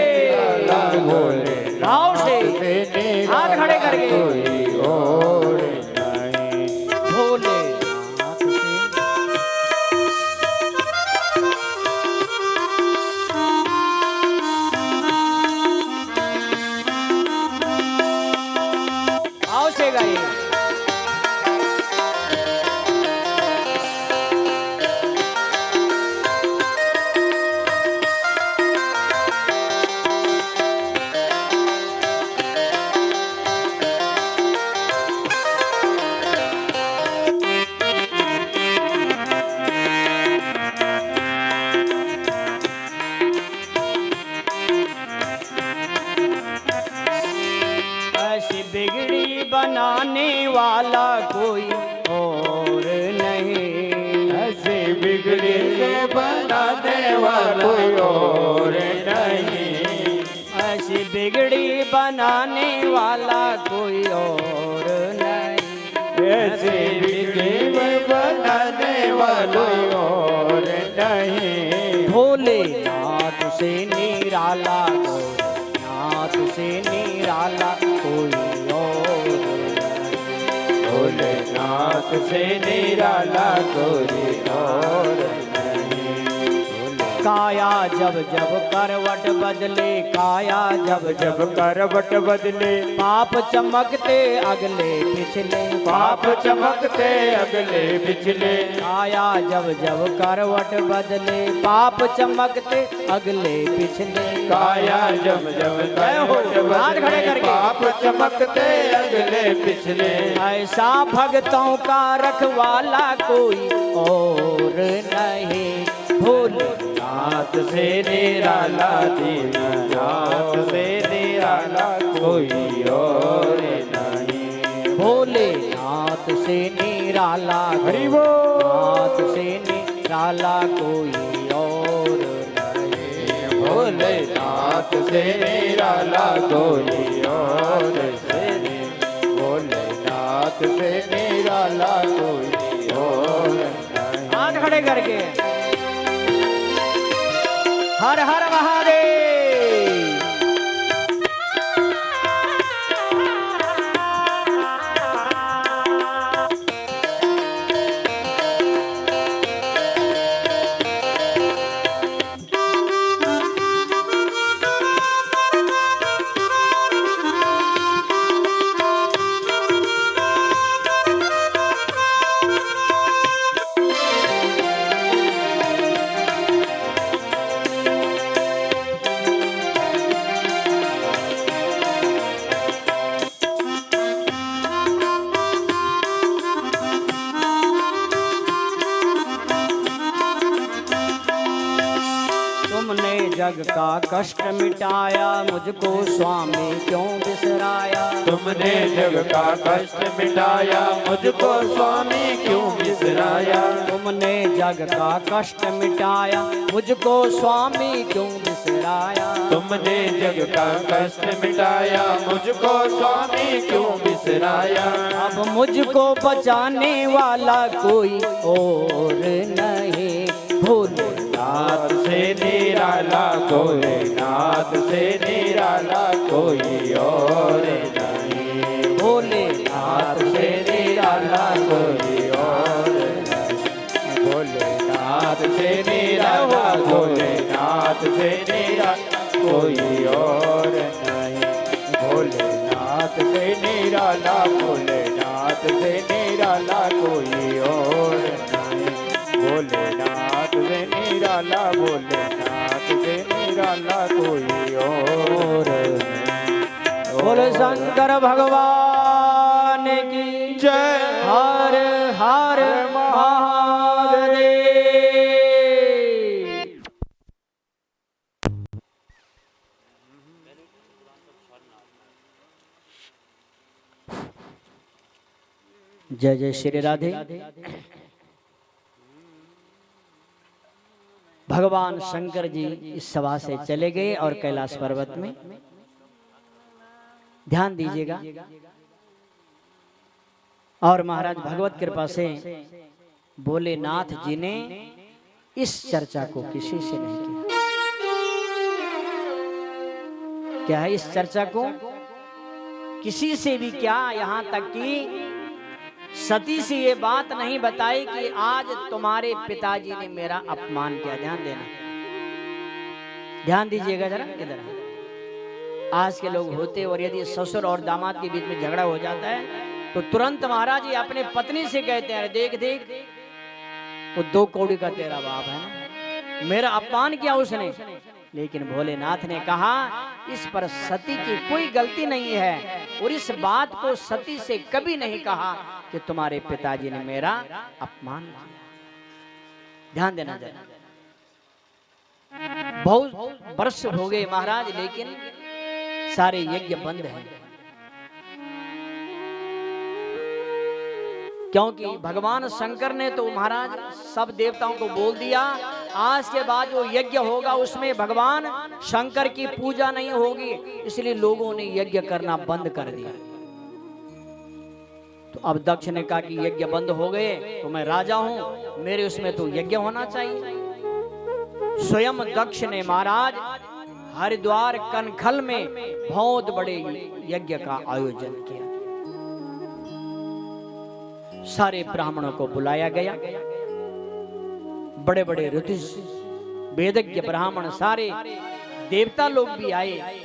भोले भाव से हाथ खड़े करके कोई और नहीं। भोलेनाथ से बनाने वाला कोई और नहीं। ऐसी बिगड़ी बनाने वाला कोई और नहीं। ऐसे बिगड़ी बनाने वाला कोई और नहीं। भोलेनाथ से निराला भोलेनाथ से निराला कोई और नहीं। भोलेनाथ से निराला कोई और नहीं। काया जब जब करवट बदले काया जब जब करवट बदले पाप चमकते अगले पिछले पाप चमकते अगले पिछले। काया जब जब करवट बदले पाप चमकते अगले पिछले। काया जब जब करवट हाथ खड़े बदले करके। पाप चमकते अगले पिछले। ऐसा भक्तों का रखवाला कोई और नहीं। भोलेनाथ से निराला दीननाथ से निराला कोई और नहीं। भोलेनाथ से निराला हरि बोल। नाथ से निराला कोई और नहीं। भोलेनाथ से निराला कोई और नहीं। भोलेनाथ से निराला कोई और नहीं। हाथ खड़े करके हर हर महादेव। तुमने जग का कष्ट मिटाया मुझको स्वामी क्यों बिसराया। तुमने जग का कष्ट मिटाया मुझको स्वामी क्यों बिसराया। तुमने जग का कष्ट मिटाया मुझको स्वामी क्यों बिसराया। तुमने जग का कष्ट मिटाया मुझको स्वामी क्यों बिसराया। अब मुझको बचाने वाला कोई और नहीं। भोलेनाथ से निराला भोलेनाथ से निराला कोई और नहीं। भोलेनाथ से निराला कोई और नहीं। भोलेनाथ से निराला भोलेनाथ से निराला कोई और नहीं। भोलेनाथ से निराला भोलेनाथ से निराला कोई और नहीं। भोलेनाथ से निराला भोलेनाथ से निराला कोई और नहीं। बोल शंकर भगवान की जय। हर हर महादेव। जय जय श्री राधे। भगवान शंकर जी इस सभा से चले गए और कैलाश पर्वत में ध्यान दीजिएगा। और महाराज भगवत कृपा से भोलेनाथ जी ने इस चर्चा को किसी से नहीं किया। क्या है इस चर्चा को किसी से भी क्या, यहाँ तक कि सती से ये बात नहीं बताई कि आज तुम्हारे पिताजी ने मेरा अपमान किया। ध्यान देना, ध्यान दीजिएगा जरा इधर। आज के लोग होते और यदि ससुर और दामाद के बीच में झगड़ा हो जाता है तो तुरंत महाराज ये अपने पत्नी से कहते हैं, देख देख वो 2 कौड़ी का तेरा बाप है ना, मेरा अपमान किया उसने। लेकिन भोलेनाथ ने कहा इस पर सती की कोई गलती नहीं है और इस बात को सती से कभी नहीं कहा कि तुम्हारे पिताजी ने मेरा अपमान किया। ध्यान देना जरा। बहुत वर्ष हो गए महाराज, लेकिन सारे यज्ञ बंद हैं, क्योंकि भगवान शंकर ने तो महाराज सब देवताओं को बोल दिया आज के बाद जो यज्ञ होगा उसमें भगवान शंकर की पूजा नहीं होगी, इसलिए लोगों ने यज्ञ करना बंद कर दिया। तो अब दक्ष ने कहा कि यज्ञ बंद हो गए तो मैं राजा हूं, मेरे उसमें तो यज्ञ होना चाहिए। स्वयं दक्ष ने महाराज हरिद्वार कनखल में बहुत बड़े यज्ञ का आयोजन किया। सारे ब्राह्मणों को बुलाया गया, बड़े बड़े ऋषि वेदज्ञ ब्राह्मण, सारे देवता लोग भी आए,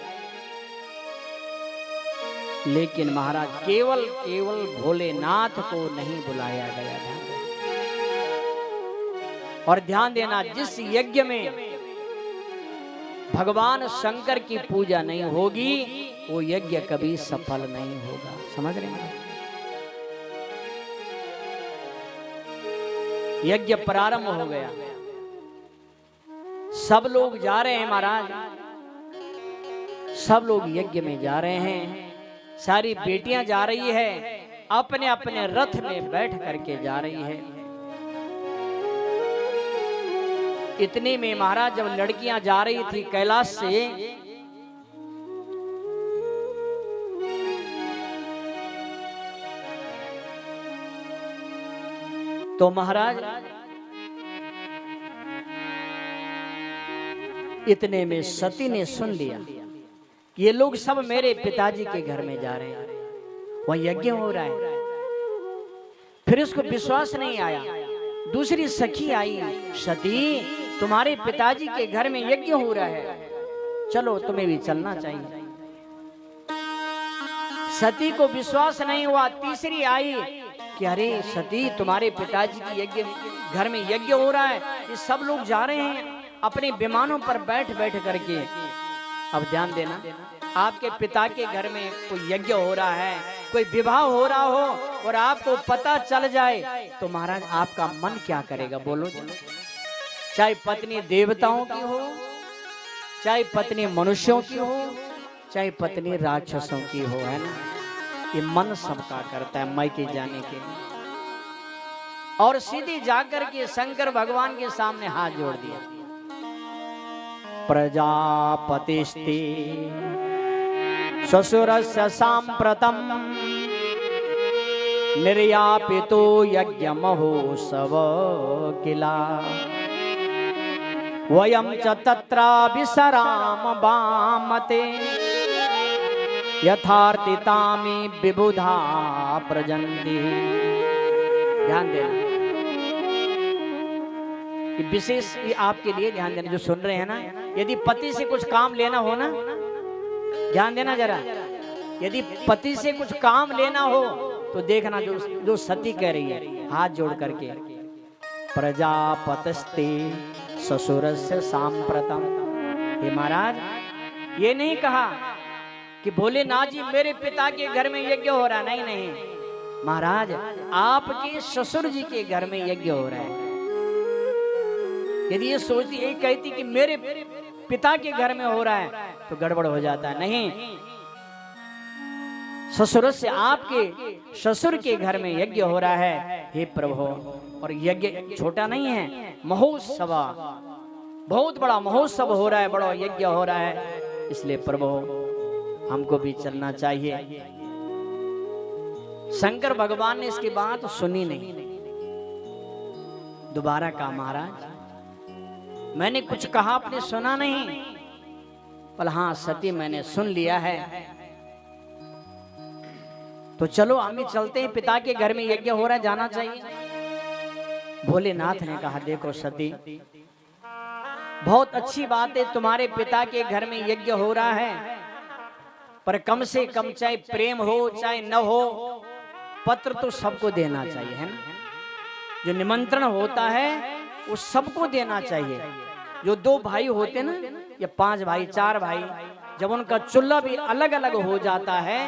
लेकिन महाराज केवल भोलेनाथ को नहीं बुलाया गया। और ध्यान देना, जिस यज्ञ में भगवान शंकर की पूजा नहीं होगी वो यज्ञ कभी सफल नहीं होगा। समझ रहे हैं? यज्ञ प्रारंभ हो गया, सब लोग जा रहे हैं महाराज, सब लोग यज्ञ में जा रहे हैं। सारी बेटियां जा रही है, अपने अपने रथ में बैठ करके जा रही है। इतने में महाराज जब लड़कियां जा रही थी कैलाश से, तो महाराज इतने में सती ने सुन लिया कि ये लोग सब मेरे पिताजी के घर में जा रहे हैं, वह यज्ञ हो रहा है। फिर उसको विश्वास नहीं आया। दूसरी सखी आई, सती तुम्हारे पिताजी के घर में यज्ञ हो रहा है, चलो तुम्हें भी चलना चाहिए। सती को विश्वास नहीं हुआ। तीसरी आई कि अरे सती तुम्हारे पिताजी की यज्ञ घर में यज्ञ हो रहा है, ये सब लोग जा रहे हैं अपने विमानों पर बैठ बैठ करके। अब ध्यान देना, आपके पिता के घर में कोई यज्ञ हो रहा है, कोई विवाह हो रहा हो और आपको पता चल जाए तो महाराज आपका मन क्या करेगा? बोलो। चाहे पत्नी देवताओं की हो, चाहे पत्नी मनुष्यों की हो, चाहे पत्नी राक्षसों की हो, है ना? ये मन सबका करता है मायके जाने के लिए। और सीधी जाकर के शंकर भगवान के सामने हाथ जोड़ दिया। प्रजापतिस्ते ससुरस्य सांप्रतम निर्यापितो यज्ञ महोत्सव किला वयं च तत्रा विसराम वामते यथार्थितामि विबुधा प्रजन्ति। ध्यान देना, विशेष ये आपके लिए ध्यान देना जो सुन रहे हैं ना। यदि पति से कुछ काम लेना हो ना, ध्यान देना जरा, यदि पति से कुछ काम लेना हो तो देखना जो सती कह रही है हाथ जोड़ करके, प्रजापतस्ते ससुरस्य सांप्रतम। हे महाराज, ये नहीं कहा कि भोलेनाथ जी मेरे पिता के घर में यज्ञ हो रहा, नहीं नहीं महाराज, आपके ससुर जी के घर में यज्ञ हो रहा है। यदि ये सोचती, ये कहती कि मेरे पिता के घर में हो रहा है तो गड़बड़ हो जाता है। नहीं, ससुर से आपके ससुर के घर में यज्ञ हो रहा है हे प्रभु। और यज्ञ छोटा नहीं है, महोत्सव, बहुत बड़ा महोत्सव हो रहा है, बड़ा यज्ञ हो रहा है, इसलिए प्रभु हमको भी चलना चाहिए। शंकर भगवान ने इसकी बात सुनी नहीं। दोबारा कहा, महाराज मैंने कुछ कहा आपने सुना नहीं? बोला हाँ सती मैंने सुन लिया है, तो चलो हम भी चलते हैं, पिता के घर में यज्ञ हो रहा है, जाना चाहिए। भोलेनाथ ने कहा देखो सती, बहुत अच्छी बात है तुम्हारे पिता के घर में यज्ञ हो रहा है, पर कम से कम चाहे प्रेम हो चाहे न हो, पत्र तो सबको देना चाहिए, है ना? जो निमंत्रण होता है वो सबको देना चाहिए। जो 2 भाई होते ना या 5 भाई 4 भाई, जब उनका चूल्हा भी अलग अलग हो जाता है,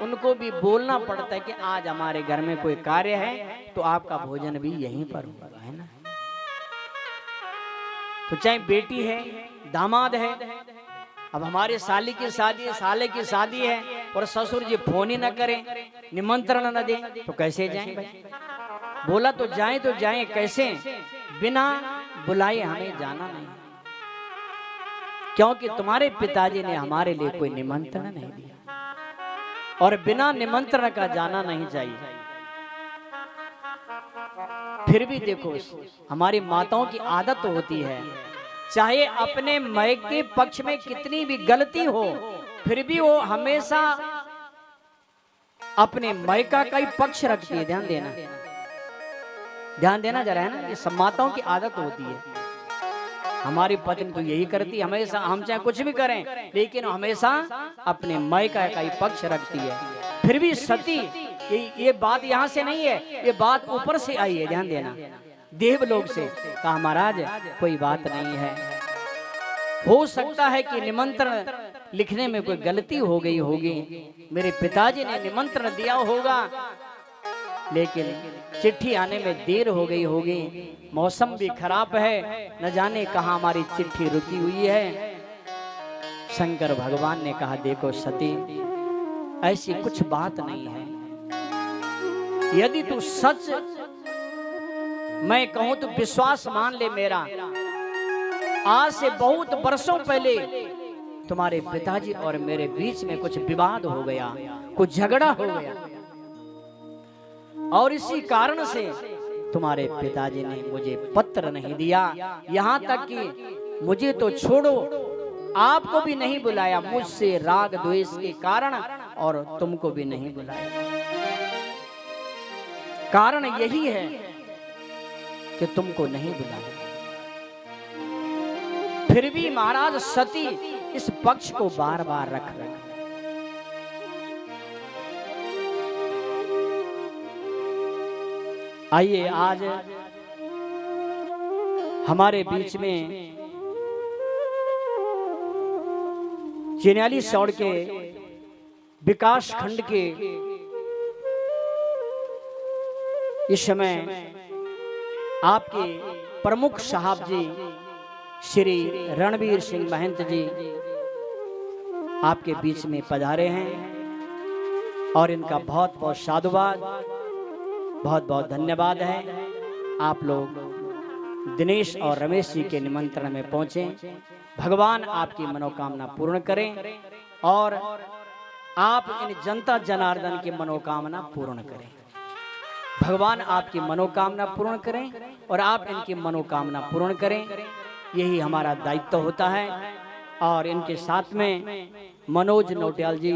उनको भी बोलना पड़ता है कि आज हमारे घर में कोई कार्य है तो आपका भोजन भी यहीं पर होगा, है ना? तो चाहे बेटी है दामाद है, अब हमारे साली की शादी है, साले की शादी है, और ससुर जी फोन ही न करें, निमंत्रण न दें तो कैसे जाएं भाई? बोला तो जाएं कैसे? बिना बुलाए हमें जाना नहीं, क्योंकि तुम्हारे पिताजी ने हमारे लिए कोई निमंत्रण नहीं दिया और बिना निमंत्रण का जाना नहीं चाहिए। फिर भी देखो, हमारी माताओं की आदत होती है, चाहे अपने मायके पक्ष में कितनी भी गलती हो, फिर भी वो हमेशा अपने मायका का ही पक्ष रखती है। ध्यान देना जरा, है ना, ये सब माताओं की आदत होती है। हमारी पत्नी तो यही करती है, हमेशा हम चाहे कुछ भी करें लेकिन हमेशा अपने मायका का ही पक्ष रखती है। फिर भी सती, ये बात यहाँ से नहीं है, ये बात ऊपर से आई है, ध्यान देना, देवलोक से। कहा महाराज कोई बात नहीं है, हो सकता है कि निमंत्रण लिखने में कोई गलती हो गई होगी, मेरे पिताजी ने निमंत्रण दिया होगा लेकिन चिट्ठी आने में देर हो गई होगी, मौसम भी खराब है, न जाने कहां हमारी चिट्ठी रुकी हुई है। शंकर भगवान ने कहा देखो सती, ऐसी कुछ बात नहीं है, यदि तू सच मैं कहूं तो विश्वास मान ले मेरा, आज से बहुत वर्षों पहले तुम्हारे पिताजी और मेरे बीच में कुछ विवाद हो गया, कुछ झगड़ा हो गया और इसी कारण से तुम्हारे पिताजी ने मुझे पत्र नहीं दिया, यहाँ तक कि मुझे तो छोड़ो आपको भी नहीं बुलाया, मुझसे राग द्वेष के कारण, और तुमको भी नहीं बुलाया। कारण यही है कि तुमको नहीं बुलाया। फिर भी महाराज सती इस पक्ष को बार बार रख रहे। आइए आज हमारे बीच में चिन्याली सौड़ के विकास खंड के इस समय आपके प्रमुख साहब जी श्री रणवीर सिंह महंत जी आपके बीच में पधारे हैं और इनका बहुत बहुत साधुवाद, बहुत बहुत धन्यवाद है। आप लोग दिनेश और रमेश जी के निमंत्रण में पहुंचे, भगवान आपकी मनोकामना पूर्ण करें और आप इन जनता जनार्दन की मनोकामना पूर्ण करें। भगवान आपकी मनोकामना पूर्ण करें और आप इनकी मनोकामना पूर्ण करें, यही हमारा दायित्व होता है। और इनके साथ में मनोज नौटियाल जी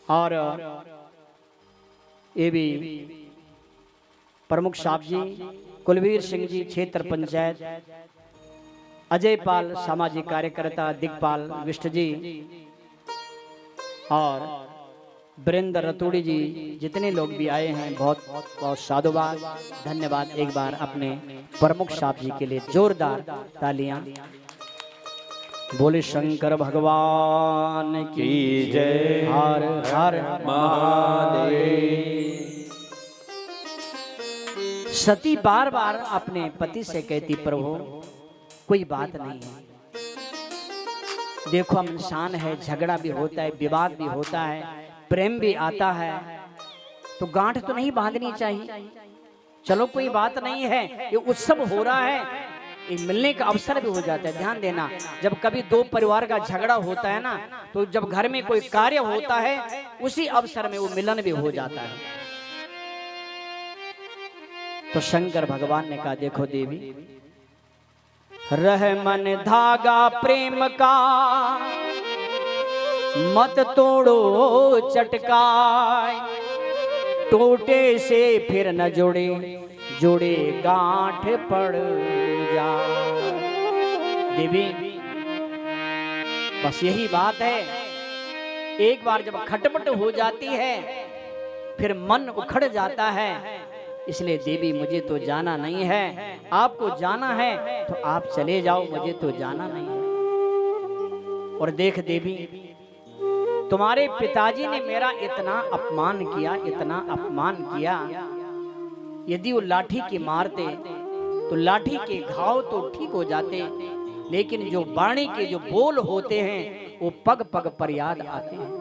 और ये भी प्रमुख साहब जी, कुलवीर सिंह जी क्षेत्र पंचायत, अजय पाल सामाजिक कार्यकर्ता, दिग्पाल विष्ट जी और वीरेंद्र रतूड़ी जी, जितने लोग भी आए हैं बहुत बहुत साधुवाद, धन्यवाद। एक बार अपने प्रमुख साहब जी के लिए जोरदार तालियां। बोले शंकर भगवान की जय, हर हर महादेव। सती बार बार अपने पति से कहती प्रभु कोई बात नहीं है, देखो हम इंसान है, झगड़ा भी होता है, विवाद भी होता है, प्रेम भी आता है, तो गांठ तो नहीं बांधनी चाहिए। चलो कोई बात नहीं है, ये उत्सव हो रहा है, ये मिलने का अवसर भी हो जाता है। ध्यान देना, जब कभी दो परिवार का झगड़ा होता है ना, तो जब घर में कोई कार्य होता है उसी अवसर में वो मिलन भी हो जाता है। तो शंकर भगवान ने कहा देखो देवी, रह मन धागा प्रेम का, मत तोड़ो चटकाए, टूटे से फिर न जोड़े, जोड़े गांठ पड़ जा। देवी बस यही बात है, एक बार जब खटपट हो जाती है फिर मन उखड़ जाता है, इसलिए देवी मुझे तो जाना नहीं है, आपको जाना है तो आप चले जाओ, मुझे तो जाना नहीं है। और देख देवी, तुम्हारे पिताजी ने मेरा इतना अपमान किया, इतना अपमान किया, यदि वो लाठी के मारते तो लाठी के घाव तो ठीक हो जाते, लेकिन जो वाणी के जो बोल होते हैं वो पग पग पर याद आते हैं।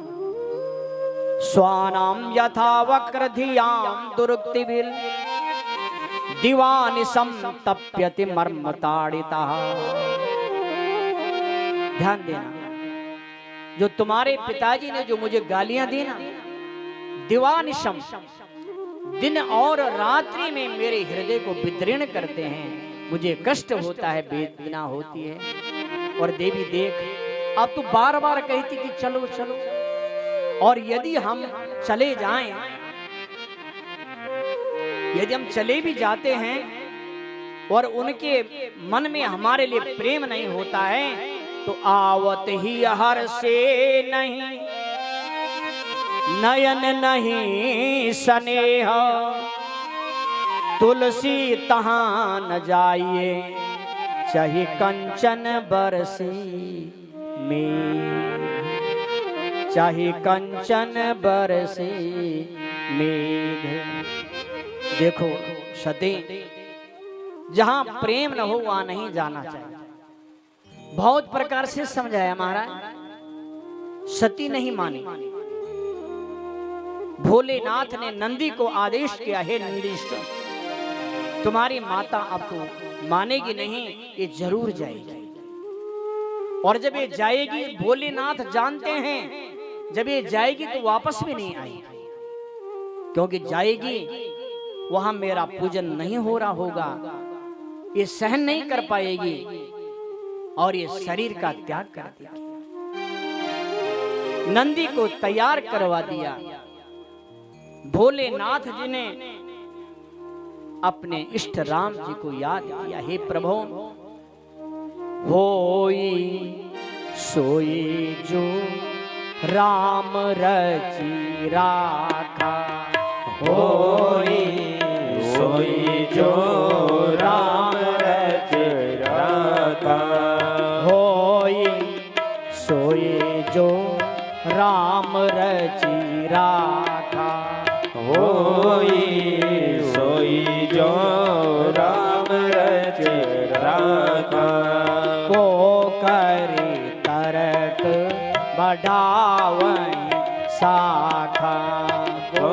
स्वानाम यथा वक्रधियाम दुरुक्तिभिर दिवानिशं तप्यति मर्मताड़िता। ध्यान देना, जो तुम्हारे पिताजी ने जो मुझे गालियां दी ना, दिवानिशम, दिन और रात्रि में मेरे हृदय को विदीर्ण करते हैं, मुझे कष्ट होता है, वेदना होती है। और देवी देख, अब तू बार बार कहती कि चलो चलो, और यदि हम चले जाएं, यदि हम चले भी जाते हैं और उनके मन में हमारे लिए प्रेम नहीं होता है, तो आवत ही हर से नहीं, नयन नहीं स्नेह, तुलसी तहां न जाइए, चाहे कंचन बरसी मेघ, चाहे कंचन बरसी मेघ। देखो सती, जहां प्रेम न हो वहां नहीं जाना चाहिए। बहुत प्रकार से समझाया महाराज, सती नहीं मानी। भोलेनाथ ने नंदी को आदेश किया, हे नंदीश्वर, तुम्हारी माता अब तो मानेगी नहीं, ये जरूर जाएगी। और जब ये जाएगी, भोलेनाथ जानते हैं जब ये जाएगी तो वापस भी नहीं आएगी, क्योंकि जाएगी वहां मेरा पूजन नहीं हो रहा होगा, ये सहन नहीं कर पाएगी और ये शरीर का त्याग कर देगी। नंदी को तैयार करवा दिया। भोलेनाथ जी ने अपने इष्ट राम जी को याद किया, हे प्रभु, होई सोई जो राम रची राखा, होई सोई जो राम रच राखा, होई सोई जो राम रची राखा, होई सोई जो राम रच राखा, को करे तरक बढ़ावई शाखा, को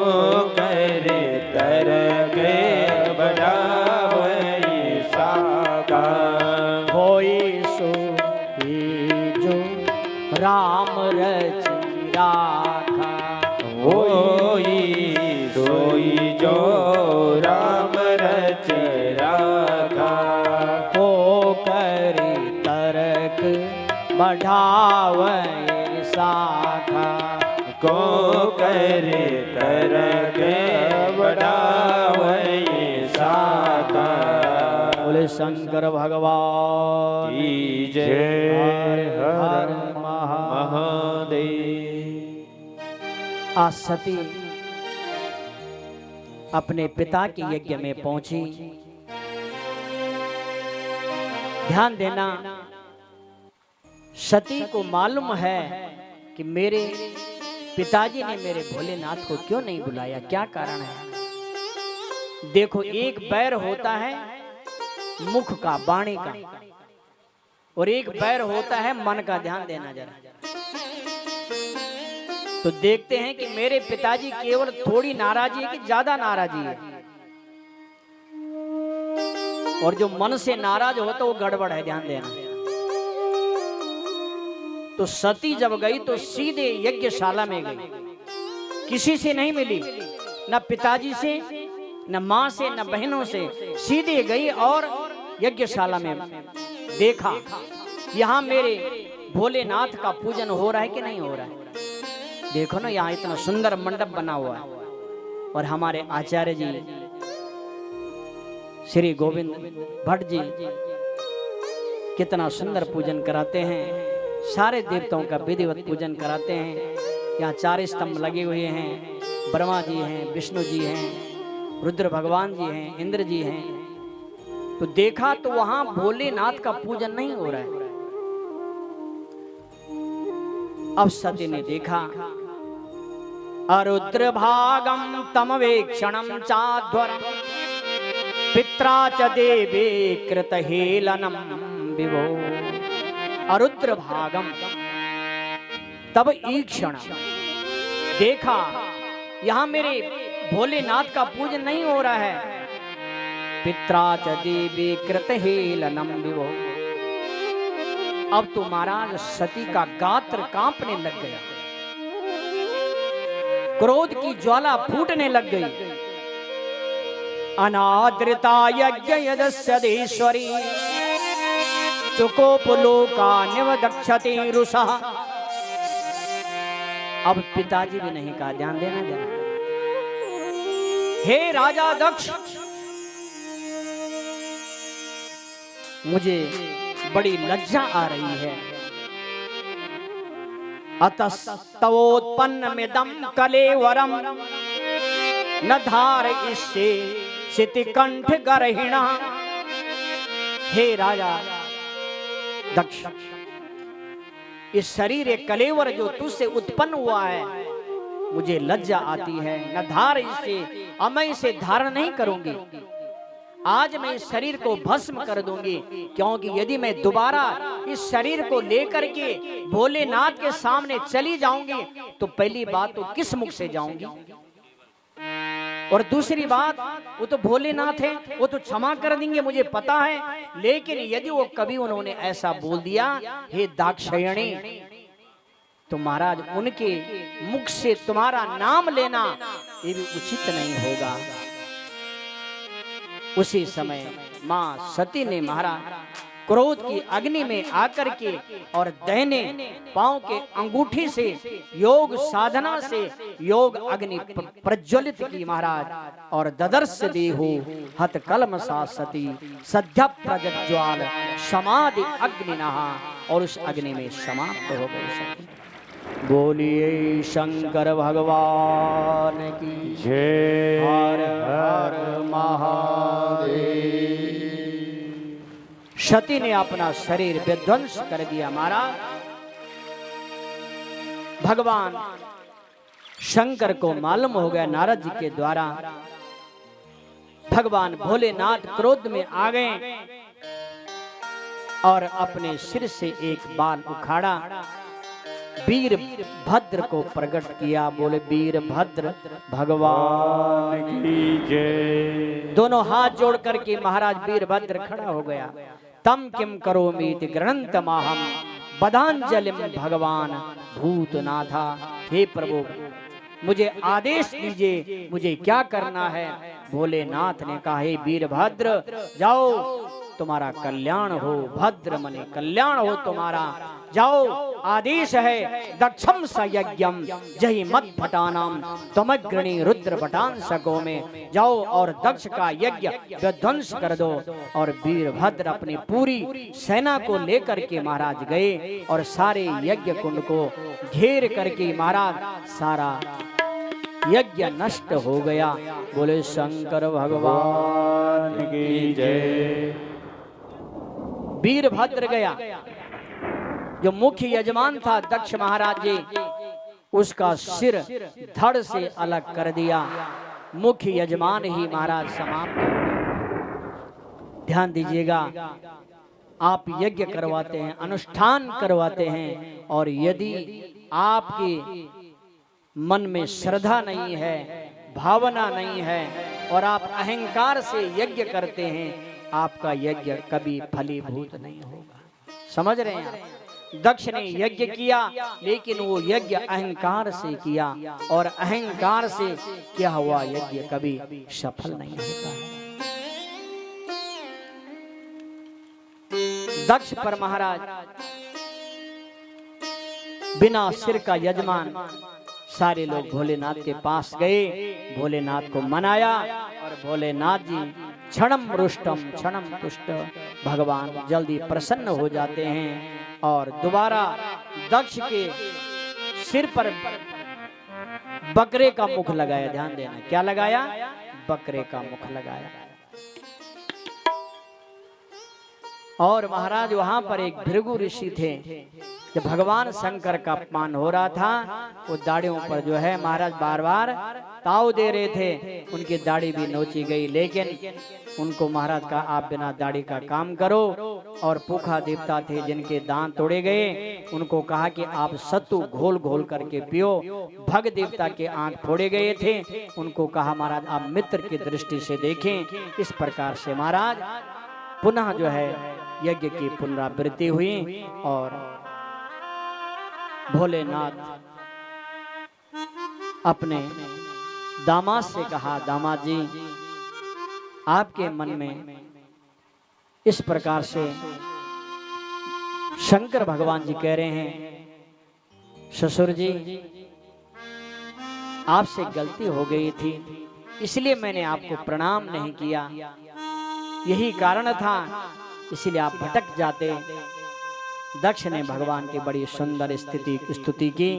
करे तरक बढ़ावई शाखा, होई सोई जो राम रची राखा, होई सोई जो राम रच राखा, को करे तरक बढ़ावई शाखा, को करे तरक बढ़ावई शाखा। बोले शंकर भगवान की जय। हर हर महादेव। आज सती अपने पिता के यज्ञ में पहुंची। ध्यान देना, सती को मालूम है कि मेरे पिताजी ने मेरे भोलेनाथ को क्यों नहीं बुलाया, क्या कारण है। देखो, एक बैर होता है मुख का, वाणी का, और एक बैर होता है मन का। ध्यान देना जरा। तो देखते हैं कि मेरे पिताजी केवल थोड़ी नाराजी है कि ज्यादा नाराजी है, और जो मन से नाराज होता वो गड़बड़ है। ध्यान देना। तो सती जब गई तो सीधे यज्ञशाला में गई, किसी से नहीं मिली, न पिताजी से, न माँ से, न बहनों से। सीधे गई और यज्ञशाला में देखा, यहाँ मेरे भोलेनाथ का पूजन हो रहा है कि नहीं हो रहा है। देखो ना, यहाँ इतना सुंदर मंडप बना हुआ है, और हमारे आचार्य जी श्री गोविंद भट्ट जी कितना सुंदर पूजन कराते हैं। सारे देवताओं का विधिवत पूजन कराते हैं। यहाँ 4 स्तंभ लगे हुए हैं, ब्रह्मा जी हैं, विष्णु जी हैं, रुद्र भगवान जी हैं, इंद्र जी हैं। तो देखा तो वहां भोलेनाथ का पूजन नहीं हो रहा है। अब सती ने देखा, अरुद्र भागम तम वेक्षणम चाध्वरम पित्रा च देवे कृत हेलनम विभो। अरुद्र भागम, तब ईक्षण देखा, यहां मेरे भोलेनाथ का पूजन नहीं हो रहा है। पित्रा च देवी कृत हेलनम विभो। अब तो महाराज सती का गात्र कांपने लग गया, क्रोध की ज्वाला फूटने लग गई। अनादृता यज्ञ यदस्य देश्वरी चुकोपलोका निवदक्षते रुषा। अब पिताजी भी नहीं कहा, ध्यान देना जरा। हे राजा दक्ष, मुझे बड़ी लज्जा आ रही है। अतस्तवोत्पन्नमिदं कलेवरम न धार इससे शितिकंठ गर्हिणा। हे राजा दक्ष, इस शरीर कलेवर जो तुझसे उत्पन्न हुआ है, मुझे लज्जा आती है। न धार इससे, अब मैं इसे धारण नहीं करूंगी। आज मैं इस शरीर को भस्म कर दूंगी, क्योंकि यदि मैं दोबारा इस शरीर को लेकर के भोलेनाथ के सामने चली जाऊंगी तो पहली बात तो किस मुख से जाऊंगी, और दूसरी बात वो तो भोलेनाथ है, वो तो क्षमा कर देंगे मुझे पता है। लेकिन यदि वो कभी उन्होंने ऐसा बोल दिया, हे दाक्षायणी, तो महाराज उनके मुख से तुम्हारा नाम लेना ये भी उचित नहीं होगा। उसी समय मां सती ने महाराज क्रोध की अग्नि में आकर के और दाहिने पांव के अंगूठी से योग साधना से योग अग्नि प्रज्वलित की महाराज, और ददर्श देहु हत कलमसा सती सद्य प्रज्वल समाधि अग्नि नहा, और उस अग्नि में समाप्त हो गई सती। बोलिए शंकर भगवान की जय। हर हर महादेव। सती ने अपना शरीर विध्वंस कर दिया। महाराज भगवान शंकर को मालूम हो गया नारद जी के द्वारा। भगवान भोलेनाथ क्रोध में आ गए और अपने सिर से एक बाल उखाड़ा, वीरभद्र को प्रकट किया। बोले वीरभद्र भगवान की जय। दोनों हाथ जोड़ करके महाराज वीरभद्र खड़ा हो गया। तम किम करोमीति ग्रंथमाहम बदांजलिम भगवान भूतनाथा। हे प्रभु, मुझे आदेश दीजिए, मुझे क्या करना है। भोलेनाथ ने कहा, हे वीरभद्र, जाओ, तुम्हारा कल्याण हो। भद्र मने कल्याण हो तुम्हारा। जाओ, आदेश है, दक्षम स यज्ञम जहि मत भटानाम तमग्रणी रुद्र भटान सको में। जाओ और दक्ष का यज्ञ विध्वंस कर दो। और वीरभद्र अपनी पूरी सेना को लेकर के महाराज गए और सारे यज्ञ कुंड को घेर करके महाराज सारा यज्ञ नष्ट हो गया। बोले शंकर भगवान की जय। वीरभद्र गया, जो मुख्य यजमान था दक्ष महाराज जी, उसका सिर धड़ से अलग कर दिया। मुख्य यजमान ही महाराज समाप्त हो गए। ध्यान दीजिएगा, आप यज्ञ करवाते हैं, अनुष्ठान करवाते हैं, और यदि आपके मन में श्रद्धा नहीं है, भावना नहीं है, और आप अहंकार से यज्ञ करते हैं, आपका यज्ञ कभी फलीभूत नहीं होगा। समझ रहे हैं? दक्ष ने यज्ञ किया, लेकिन वो यज्ञ अहंकार से किया, और अहंकार से किया हुआ यज्ञ कभी सफल नहीं होता है। दक्ष पर महाराज बिना सिर का यजमान सारे लोग भोलेनाथ के पास गए, भोलेनाथ को मनाया, और भोलेनाथ जी क्षणम रुष्टम क्षणम तुष्ट, भगवान जल्दी प्रसन्न हो जाते हैं। और दोबारा दक्ष के सिर पर बकरे का मुख लगाया। ध्यान देना, क्या लगाया? बकरे का मुख लगाया। और महाराज वहां पर एक भृगु ऋषि थे, जब भगवान शंकर का अपमान हो रहा था, वो दाढ़ियों पर जो है महाराज बार बार ताव दे रहे थे, उनकी दाढ़ी भी नोची गई। लेकिन उनको महाराज का आप बिना दाढ़ी का काम करो। और पूखा देवता थे जिनके दांत तोड़े गए, उनको कहा कि आप सत्तू घोल घोल करके पियो। भग देवता के आंख फोड़े गए थे, उनको कहा महाराज आप मित्र की दृष्टि से देखें। इस प्रकार से महाराज पुनः जो है यज्ञ की पुनरावृत्ति हुई। और भोलेनाथ अपने दामाद से कहा, दामाद जी आपके मन में इस प्रकार से शंकर भगवान जी कह रहे हैं, ससुर जी आपसे गलती हो गई थी, इसलिए मैंने आपको प्रणाम नहीं किया, यही कारण था, इसलिए आप भटक जाते। दक्ष ने भगवान की बड़ी सुंदर स्तुति की।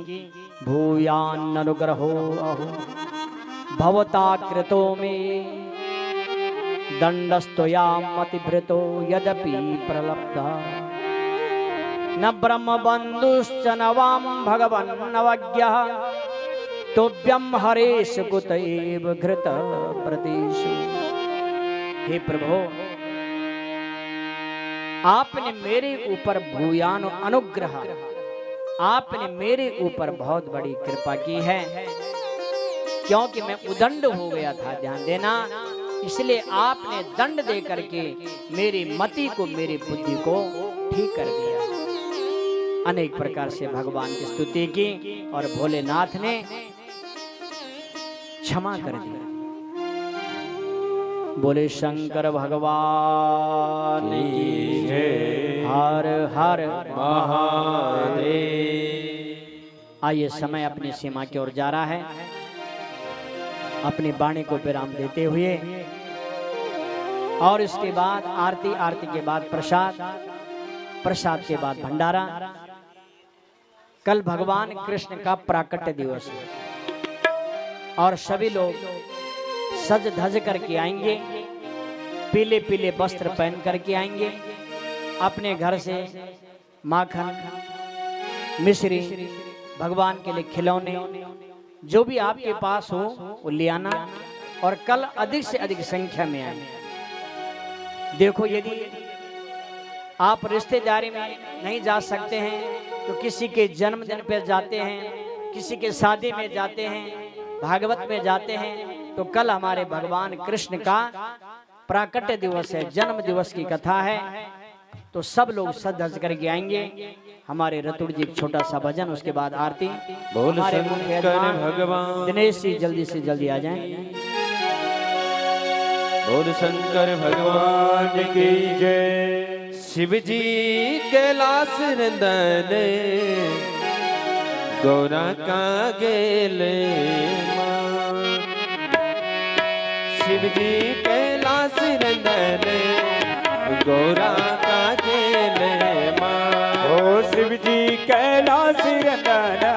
भूयान अनुग्रहो अहो भवता कृतो में दंडस्तोयामतिभृतो यद्यपि प्रलब्धा न ब्रह्म बंधुश्च न वाम भगवन् नवज्ञः तोभ्यम हरेश कुतैव घृत प्रदेशु। हे प्रभु, आपने मेरे ऊपर भूयान अनुग्रह, आपने मेरे ऊपर बहुत बड़ी कृपा की है, क्योंकि मैं उदंड हो गया था, ध्यान देना, इसलिए आपने दंड दे करके मेरी मति को, मेरी बुद्धि को ठीक कर दिया। अनेक प्रकार से भगवान की स्तुति की और भोलेनाथ ने क्षमा कर दिया। बोले शंकर भगवान की जय। हर हर महादेव। आइए, समय अपनी सीमा की ओर जा रहा है। अपनी वाणी को विराम देते हुए और इसके बाद आरती, आरती के बाद प्रसाद, प्रसाद के बाद भंडारा। कल भगवान कृष्ण का प्राकट्य दिवस है और सभी लोग सज धज करके आएंगे, पीले पीले वस्त्र पहन करके आएंगे। अपने घर से माखन, मिश्री, भगवान के लिए खिलौने, जो भी आपके पास हो वो ले आना और कल अधिक से अधिक संख्या में आए। देखो, यदि आप रिश्तेदारी में नहीं जा सकते हैं तो किसी के जन्मदिन पे जाते हैं, किसी के शादी में जाते हैं, भागवत में जाते हैं। तो कल हमारे भगवान कृष्ण का प्राकट्य दिवस है, जन्म दिवस की कथा है, तो सब लोग सज धज करके आएंगे। हमारे रतुड़ जी छोटा सा भजन, उसके बाद आरती। बोल शंकर भगवान। दिनेश जी जल्दी से जल्दी आ जाएं। बोल शंकर भगवान की जय। शिव जी कैलाश नंदन गौरा का गेले, शिव जी कैलाश नंदन गौरा का गेले माँ। ओ शिव जी कैलाश नंदन।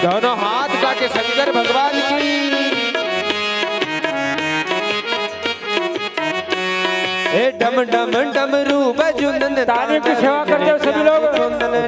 दोनों हाथ उठा के शंकर भगवान की। ए डम डम डमरू बजुनन तालीम की सेवा करते हो सभी लोग।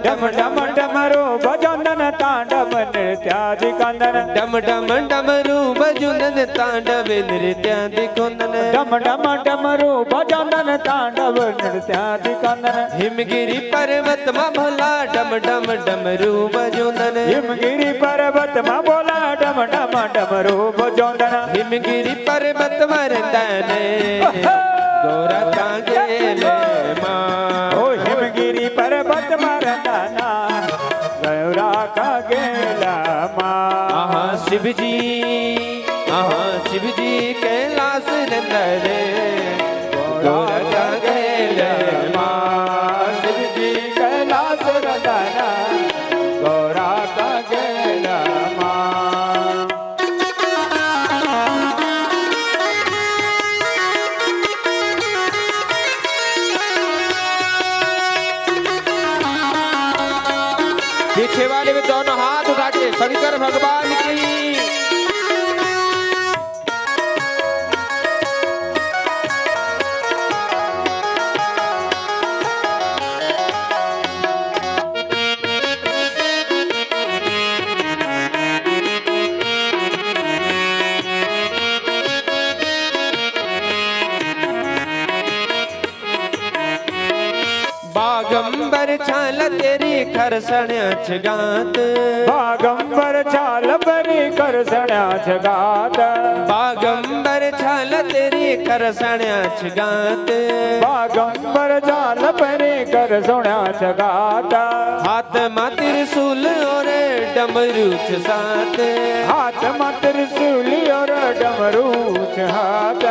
डम डम डमरू बजोंदन तांडव नृत्यादि कंदन। डम डम डमरू बजुनन तांडव नृत्यादि कंदन। डम डम डमरू बजोंदन तांडव नृत्यादि कंदन। हिमगिरी पर्वत मा भोला डम डम डमरू बजुनन। हिमगिरी पर्वत मा बोला डम डम डमरू बजोंदन। हिमगिरी पर्वत मरदने गोरा कांगेले माँ। ओ हिमगिरी पर्वत मरदाना गौरा का गेला माँ। आहा शिव जी कैलाश नंदने गोरा कांगेले माँ। शिव जी कैलाश रदाना गौरा का गेला माँ। पीछे वाले में दोनों हाथ उठा के शंकर भगवान की। बागंबर छाल तेरी खरसण्याच गात। बागंबर छाल बरी करसण्याच गात। बागंबर छाल तेरी खरसण्याच गात। बागंबर छाल बरी करसण्याच गात। हाथ मा त्रिशूल और डमरूच साथ। हाथ में त्रिशूल और डमरूच हाथ।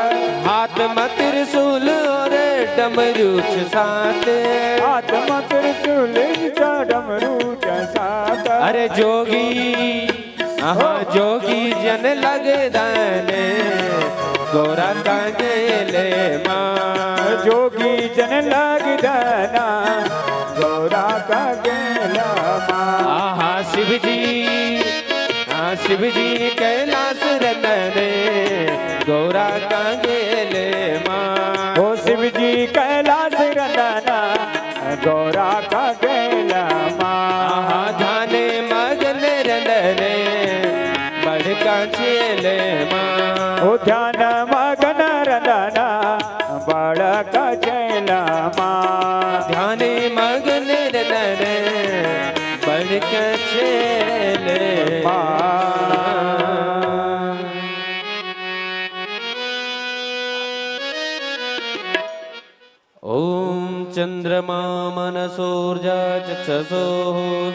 हाथ मा त्रिशूल और डमरूच साथ। हाथ में त्रिशूल डमरूच साथ। अरे जोगी जोगी जन लगदाने गोरा कांगेले माँ। जोगी जन लगदाना गौरा का गेला माँ। आहा शिव जी कैलाश रतने गौरा कांगेले माँ। ओ शिव जी कैलाश रंदना गौरा का गेला माँ। आहा ध्याने मगन रंदने बड़का चेले माँ। ओ ध्यान मगन रंदना बड़ा का गेला माँ। ध्याने मगन रंदने बड़का चेले माँ। ओम चंद्रमा मनसोर्जा चक्षसो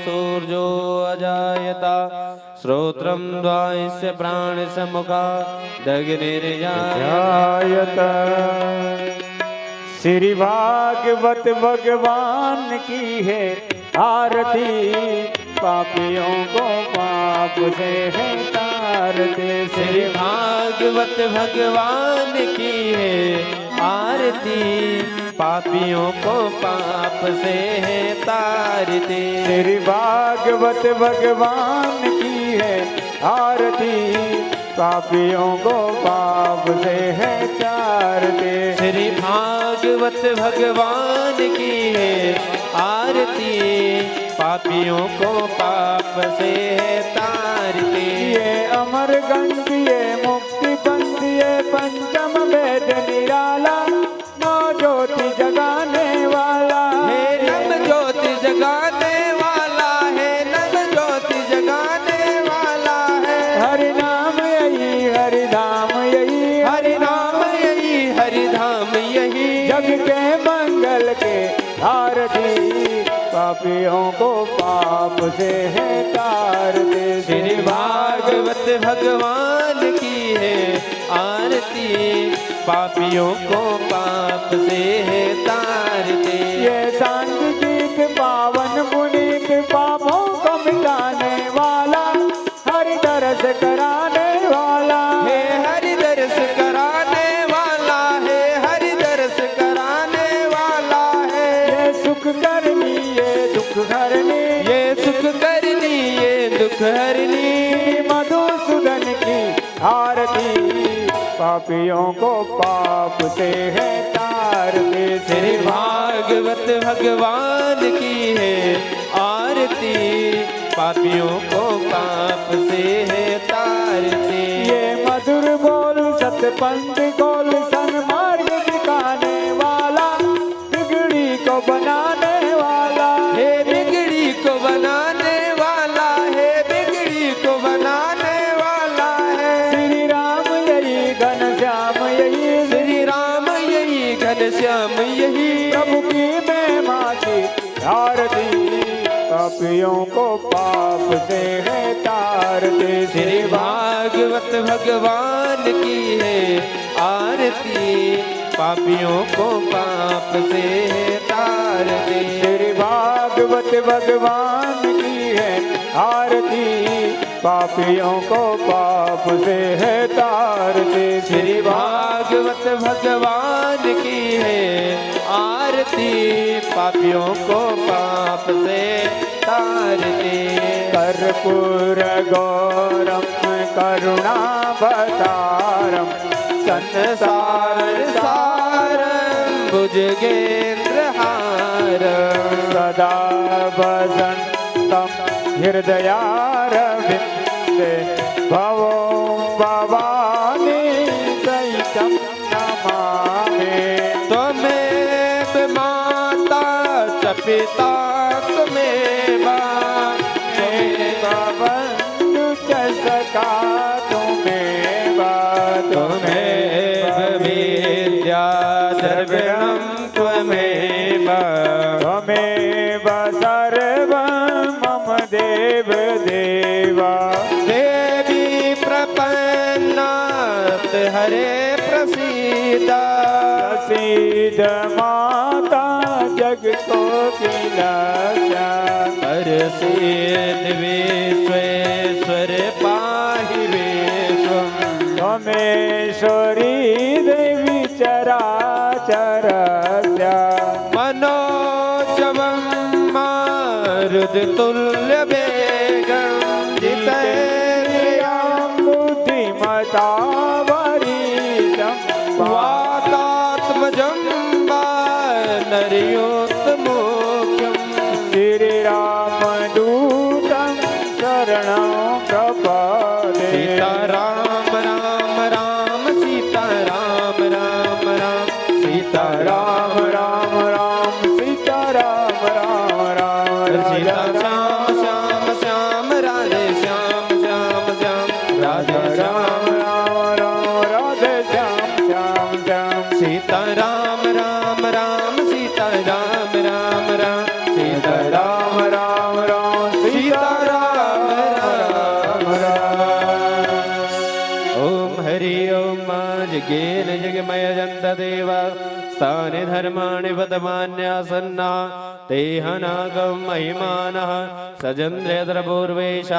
सूर्यो अजायता श्रोत्रम द्वायस्य प्राणस्य मुखा दग्निर्जायत। श्री भागवत भगवान की है आरती पापियों को पाप से है तारते। श्री भागवत भगवान की है आरती पापियों को पाप से है तारते। श्री भागवत भगवान की है आरती पापियों को पाप से है तारते। श्री भागवत भगवान की है आरती पापियों को पाप से है तारते। ये अमर गंध ये मुक्ति पंथ ये पंचम वेद निराला नौ ज्योति जगाने वाला हे नव ज्योति जगाने वाला है। नव ज्योति जगाने वाला है। हरि नाम यही हरि धाम यही हरि नाम यही हरि धाम यही जग के मंगल के आरती पापियों को पाप से है तारते। श्री भागवत भगवान की है आरती पापियों को पाप से है तारते। ये सांगीत पावन पुनीत पापों को मिटाने वाला हरि दरस कराने वाला हे हरि दर्श कराने वाला है। हरि दर्श कराने वाला है। ये सुख करनी ये दुख हरनी ये सुख करनी ये दुख हरनी मधुसूदन की आरती पापियों को पाप से है तारते। श्री भागवत भगवान की है आरती, पापियों को पाप से है तारती। ये मधुर बोल सतपंथ बोल सन्मार्ग दिखाने वाला, बिगड़ी को बनाने वाला हे बिगड़ी को बनाने वाला है, बिगड़ी को बनाने वाला है। श्री राम यही घनश्याम यही, श्री राम यही घनश्याम यही, प्रभु की महिमा की आरती, पापियों को पाप से है तारते। श्री भागवत भगवान की है आरती, पापियों को पाप से है तारती। श्री भागवत भगवान की है आरती, पापियों को पाप से है तारते। श्री भागवत भगवान की है आरती, पापियों को पाप से तारती। कर्पूर गौरम करुणावतारम, संसार सारं भुजगेन्द्रहारं, सदा वसन्तं हृदयारविन्दे, भवो भवानी सहितं नमामि। त्वमेव माता च पिता त्वमेव, बन्धु च सखा त्वमेव, त्वमेव विद्या द्रविणं त्वमेव, त्वमेव सर्वं मम देव देवा। देवी प्रपन्नात् हरे प्रसीद, प्रसीद माता जगतोऽखिलस्य, हरसिद्ध विश्वेश्वर पाहि विश्वम्, त्वमेश्वरी देवी चराचरस्य, मनोजवं मारुततुल्यवेगं, जितेन्द्रियं बुद्धिमता वरिष्ठं, वातात्मजं वानरयोत्तमोख्यं, श्रीरामदूतं शरणं प्रपदे। सीताराम राम राम सीताराम राम राम, सीताराम राम राम सीताराम राम राम, सीता श्याम श्याम श्याम राधे श्याम श्याम श्याम राधे श्याम, राम राम राधे श्याम श्याम श्याम, सीता राम राम राम सीता राम राम राम, सीता राम राम राम सीता राम राम। ओम हरि ओम जगेन जगमय जन्त देवा, स्थाने धर्माणि पदमान्यासन्ना, ते हनागं महिमानः सजन्द्रेन्द्र पूर्वेश